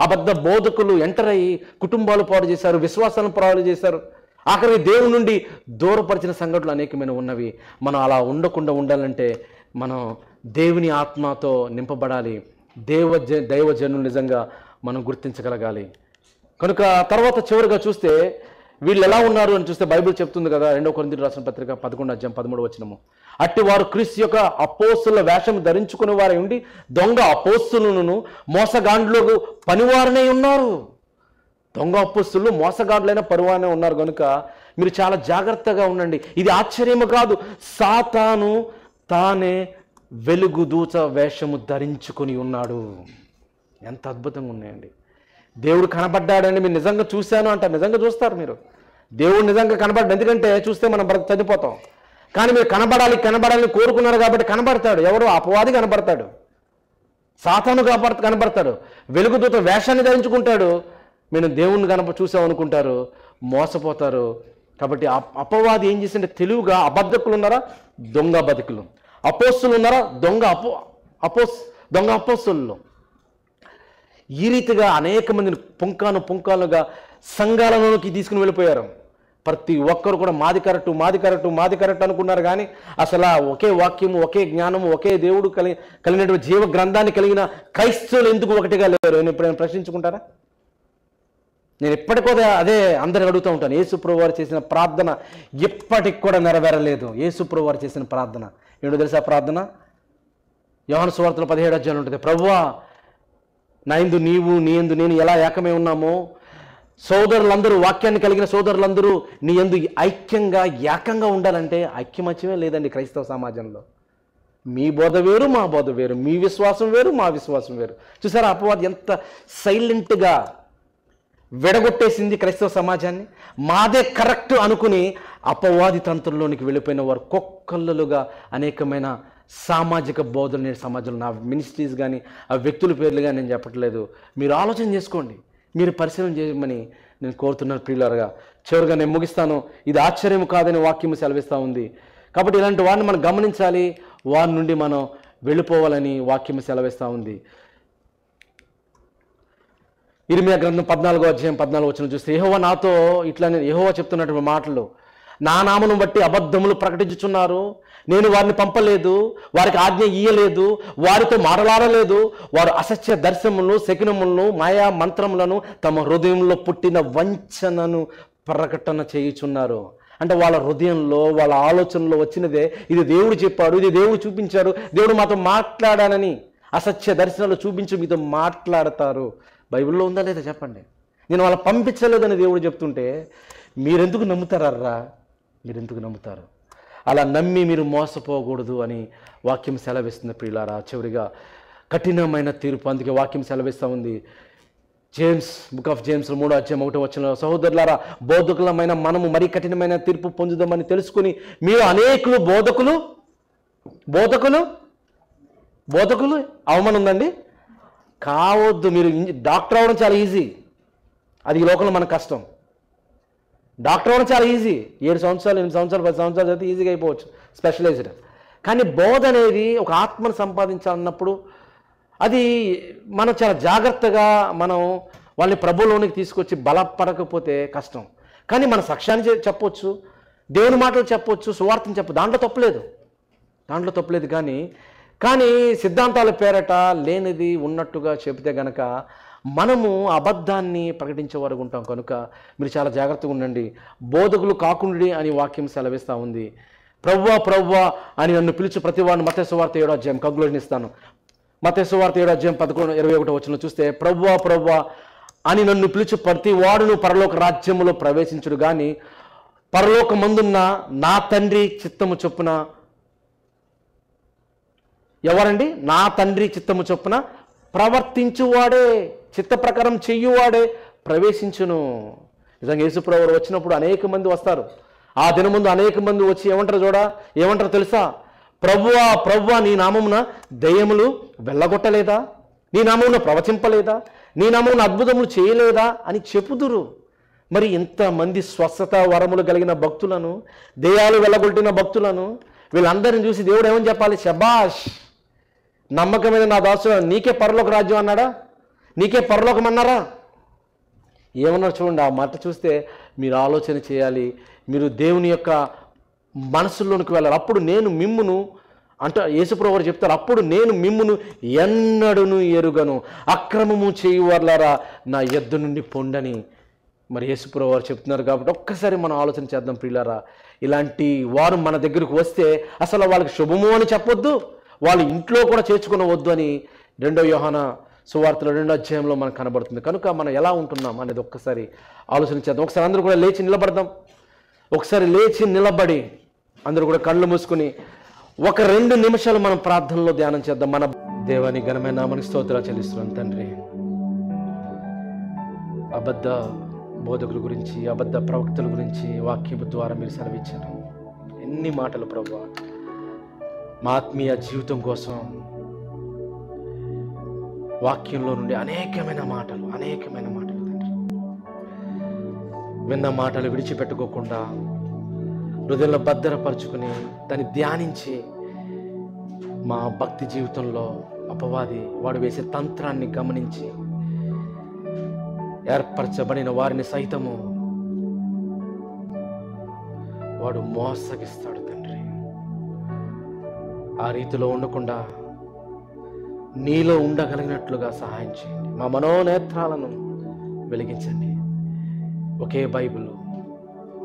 అబద్ధ బోధకులు ఎంటర్ అయ్యి కుటుంబాలు పాడు చేశారు, విశ్వాసాలను పాడు చేశారు. ఆఖరికి దేవుని నుండి దూరపరిచిన సంఘటనలు అనేకమైన ఉన్నవి. మనం అలా ఉండకుండా ఉండాలంటే మనం దేవుని ఆత్మతో నింపబడాలి. దైవజనులు నిజంగా మనం గుర్తించగలగాలి. కనుక తర్వాత చివరిగా చూస్తే వీళ్ళు ఎలా ఉన్నారు అని చూస్తే బైబిల్ చెప్తుంది కదా, 2 కొరింథీయులకు రాసిన పత్రిక 11:13 అట్టి వారు క్రీస్తు యొక్క అపోస్తుల వేషం ధరించుకునే వారై ఉండి దొంగ అపోస్తులను మోసగాండ్లకు పనివారనే ఉన్నారు. దొంగ అపోస్తులు మోసగాండ్లైన పరువానే ఉన్నారు. కనుక మీరు చాలా జాగ్రత్తగా ఉండండి. ఇది ఆశ్చర్యము కాదు, సాతాను తానే వెలుగు దూత వేషము ధరించుకొని ఉన్నాడు. ఎంత అద్భుతంగా ఉన్నాయండి. దేవుడు కనబడ్డాడని మీరు నిజంగా చూశాను అంటారు, నిజంగా చూస్తారు మీరు. దేవుడు నిజంగా కనబడ్డాడు, ఎందుకంటే చూస్తే మనం చనిపోతాం. కానీ మీరు కనబడాలని కోరుకున్నారు కాబట్టి కనబడతాడు. ఎవరు? అపవాది కనబడతాడు, సాతాను కనబడతాడు, వెలుగుదూత వేషాన్ని ధరించుకుంటాడు. మీరు దేవుణ్ణి చూసామనుకుంటారు, మోసపోతారు. కాబట్టి అపవాది ఏం చేసింటే తెలివిగా అబద్ధకులు ఉన్నారా, దొంగ బతుకులు, అపోస్తులు ఉన్నారా, దొంగ అపోస్తులు. ఈ రీతిగా అనేక మందిని పుంకాలుగా సంఘాలలోకి తీసుకుని వెళ్ళిపోయారు. ప్రతి ఒక్కరు కూడా మాది కరెక్ట్ అనుకున్నారు. కానీ అసలు ఒకే వాక్యము, ఒకే జ్ఞానము, ఒకే దేవుడు కలిగినటువంటి జీవ గ్రంథాన్ని కలిగిన క్రైస్తవులు ఎందుకు ఒకటిగా లేరు? నేను ఎప్పుడైనా ప్రశ్నించుకుంటారా? నేను ఎప్పటికో అదే అందరిని అడుగుతూ ఉంటాను. యేసుప్రభువు వారు చేసిన ప్రార్థన ఇప్పటికి కూడా నెరవేరలేదు. యేసుప్రభువు వారు చేసిన ప్రార్థన ఏంటో తెలుసా? ప్రార్థన యోహాను సువార్తలో 17 ఉంటుంది. ప్రభువా, నా యందు నీవు, నీ యందు నేను ఎలా ఏకమై ఉన్నామో, సోదరులందరూ, వాక్యాన్ని కలిగిన సోదరులందరూ నీ యందు ఐక్యంగా ఏకంగా ఉండాలంటే ఐక్యమత్యమే లేదండి క్రైస్తవ సమాజంలో. మీ బోధ వేరు, మా బోధ వేరు, మీ విశ్వాసం వేరు, మా విశ్వాసం వేరు. చూసారా అపవాది ఎంత సైలెంట్గా విడగొట్టేసింది క్రైస్తవ సమాజాన్ని. మాదే కరెక్ట్ అనుకుని అపవాది తంత్రంలోనికి వెళ్ళిపోయిన వారు కుక్కలుగా అనేకమైన సామాజిక బోధలు నేడు సమాజంలో. నా మినిస్ట్రీస్ కానీ ఆ వ్యక్తుల పేర్లు కానీ నేను చెప్పట్లేదు, మీరు ఆలోచన చేసుకోండి, మీరు పరిశీలన చేయమని నేను కోరుతున్నాను ప్రియులారా. చివరిగా నేను ముగిస్తాను. ఇది ఆశ్చర్యం కాదని వాక్యం సెలవిస్తూ ఉంది. కాబట్టి ఇలాంటి వారిని మనం గమనించాలి, వారి నుండి మనం వెళ్ళిపోవాలని వాక్యం సెలవిస్తూ ఉంది. ఇర్మియా గ్రంథం 14:14 చూస్తే యెహోవా నాతో ఇట్లానే, యెహోవా చెప్తున్నటువంటి మాటలు, నా నామను బట్టి అబద్ధములు ప్రకటించుచున్నారు, నేను వారిని పంపలేదు, వారికి ఆజ్ఞ ఇయ్యలేదు, వారితో మాట్లాడలేదు, వారు అసత్య దర్శనములను, శకునములను, మాయా మంత్రములను, తమ హృదయంలో పుట్టిన వంచనను ప్రకటన చేయుచున్నారు. అంటే వాళ్ళ హృదయంలో, వాళ్ళ ఆలోచనలో వచ్చినదే, ఇది దేవుడు చెప్పాడు, ఇది దేవుడు చూపించాడు, దేవుడు మాతో మాట్లాడానని అసత్య దర్శనాలు చూపించి మీతో మాట్లాడతారు. బైబిల్లో ఉందా లేదా చెప్పండి? నేను వాళ్ళ పంపించలేదని దేవుడు చెప్తుంటే మీరెందుకు నమ్ముతారా? మీరెందుకు నమ్ముతారు? అలా నమ్మి మీరు మోసపోకూడదు అని వాక్యం సెలవిస్తుంది ప్రియులారా. చివరిగా కఠినమైన తీర్పు, అందుకే వాక్యం సెలవిస్తూ ఉంది. బుక్ ఆఫ్ జేమ్స్ 3:1 సహోదరులారా, బోధకులమైన మనము మరీ కఠినమైన తీర్పు పొందుదామని తెలుసుకుని మీరు అనేకులు బోధకులు అవమానం ఉందండి కావద్దు. మీరు డాక్టర్ అవ్వడం చాలా ఈజీ, అది ఈ లోకంలో మనకు కష్టం. డాక్టర్ అవ్వడం చాలా ఈజీ, 7 సంవత్సరాలు 8 సంవత్సరాలు 10 సంవత్సరాలు అయితే ఈజీగా అయిపోవచ్చు స్పెషలైజ్డ్. కానీ బోధ అనేది ఒక ఆత్మను సంపాదించాలన్నప్పుడు అది మనం చాలా జాగ్రత్తగా మనం వాళ్ళని ప్రభువులోనికి తీసుకొచ్చి బలపడకపోతే కష్టం. కానీ మన సాక్ష్యాన్ని చెప్పొచ్చు, దేవుని మాటలు చెప్పొచ్చు, సువార్తను చెప్పు, దాంట్లో తప్పులేదు. కానీ సిద్ధాంతాల పేరట లేనిది ఉన్నట్టుగా చెబితే గనక మనము అబద్ధాన్ని ప్రకటించే వరకు ఉంటాం. కనుక మీరు చాలా జాగ్రత్తగా ఉండండి. బోధకులు కాకుండి అని వాక్యం సెలవిస్తూ ఉంది. ప్రభువా అని నన్ను పిలిచి ప్రతివాడిని మత్తయి సువార్త 7 కంక్లూజన్ ఇస్తాను. మత్తయి సువార్త 7:11-21 చూస్తే, ప్రభువా అని నన్ను పిలిచి ప్రతి వాడును పరలోక రాజ్యములో ప్రవేశించుడు గాని పరలోకమందున్న నా తండ్రి చిత్తము చొప్పున, ఎవరండి? నా తండ్రి చిత్తము చొప్పున ప్రవర్తించువాడే, చిత్త ప్రకారం చెయ్యువాడే ప్రవేశించును. నిజంగా యేసుప్రభువు వచ్చినప్పుడు అనేక మంది వస్తారు, ఆ దినం ముందు అనేక మంది వచ్చి ఏమంటారు తెలుసా? ప్రభువా ప్రభువా, నీ నామమున దయ్యములు వెళ్ళగొట్టలేదా? నీ నామమున ప్రవచింపలేదా? నీ నామమున అద్భుతములు చేయలేదా అని చెప్పుదురు. మరి ఇంతమంది స్వస్థత వరములు కలిగిన భక్తులను, దెయ్యాలు వెళ్ళగొట్టిన భక్తులను, వీళ్ళందరిని చూసి దేవుడు ఏమని చెప్పాలి? శబాష్, నమ్మకమైన నా దాసుడు, నీకే పరలోక రాజ్యం అన్నాడా? నీకే పరలోకం అన్నారా? ఏమన్నారు చూడండి. ఆ మాట చూస్తే మీరు ఆలోచన చేయాలి. మీరు దేవుని యొక్క మనసులోనికి వెళ్ళాలి. అప్పుడు నేను మిమ్మును అంటే యేసుప్రభువు వారు చెప్తారు, అప్పుడు నేను మిమ్మును ఎన్నడూను ఎరుగను, అక్రమము చేయువారులారా నా యొద్ద నుండి పొండని మరి యేసుప్రభువు వారు చెప్తున్నారు. కాబట్టి ఒక్కసారి మనం ఆలోచన చేద్దాం ప్రియులారా. ఇలాంటి వారు మన దగ్గరకు వస్తే అసలు వాళ్ళకి శుభము అని చెప్పొద్దు, వాళ్ళు ఇంట్లో కూడా చేర్చుకునవద్దు అని 2వ యోహాను సువార్తలో 2వ అధ్యాయంలో మనకు కనబడుతుంది. కనుక మనం ఎలా ఉంటున్నాం అనేది ఒక్కసారి ఆలోచన చేద్దాం. ఒకసారి అందరూ కూడా లేచి నిలబడదాం. ఒకసారి లేచి నిలబడి అందరూ కూడా కళ్ళు మూసుకుని ఒక 2 నిమిషాలు మనం ప్రార్థనలో ధ్యానం చేద్దాం. మన దేవాని ఘనమైన నామానికి స్తోత్రాలు చెల్లిస్తున్నాం తండ్రి. అబద్ధ బోధకుల గురించి, అబద్ధ ప్రవక్తల గురించి వాక్యము ద్వారా మీరు సెలవిచ్చారు. ఎన్ని మాటలు ప్రభువా, మా ఆత్మీయ జీవితం కోసం వాక్యంలో నుండి అనేకమైన మాటలు తండ్రి. విన్న మాటలు విడిచిపెట్టుకోకుండా హృదయంలో భద్రపరుచుకుని దాన్ని ధ్యానించి మా భక్తి జీవితంలో అపవాది వాడు వేసే తంత్రాన్ని గమనించి ఏర్పరచబడిన వారిని సైతము వాడు మోసగిస్తాడు తండ్రి. ఆ రీతిలో ఉండకుండా నీలో ఉండగలిగినట్లుగా సహాయం చేయండి. మా మనోనేత్రాలను వెలిగించండి. ఒకే బైబిల్,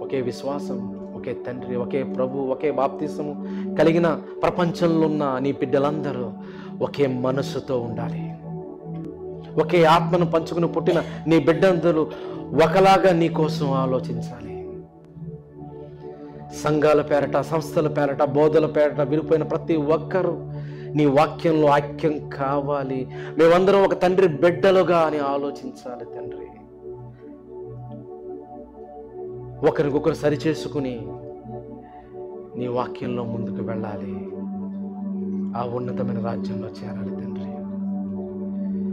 ఒకే విశ్వాసం, ఒకే తండ్రి, ఒకే ప్రభు, ఒకే బాప్తిసము కలిగిన ప్రపంచంలో ఉన్న నీ బిడ్డలందరూ ఒకే మనస్సుతో ఉండాలి. ఒకే ఆత్మను పంచుకుని పుట్టిన నీ బిడ్డందరూ ఒకలాగా నీ కోసం ఆలోచించాలి. సంఘాల పేరట, సంస్థల పేరట, బోధల పేరట విడిపోయిన ప్రతి ఒక్కరూ నీ వాక్యంలో ఐక్యం కావాలి. మేమందరం ఒక తండ్రి బిడ్డలుగా అని ఆలోచించాలి తండ్రి. ఒకరికొకరు సరిచేసుకుని నీ వాక్యంలో ముందుకు వెళ్ళాలి. ఆ ఉన్నతమైన రాజ్యంలో చేరాలి తండ్రి.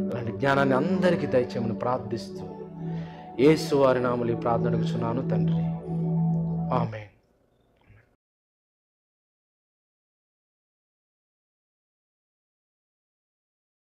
అలాంటి జ్ఞానాన్ని అందరికీ దయచేయమని ప్రార్థిస్తూ యేసు వారి నామములో ఈ ప్రార్థన అడుగుచున్నాను తండ్రి. ఆమేన్.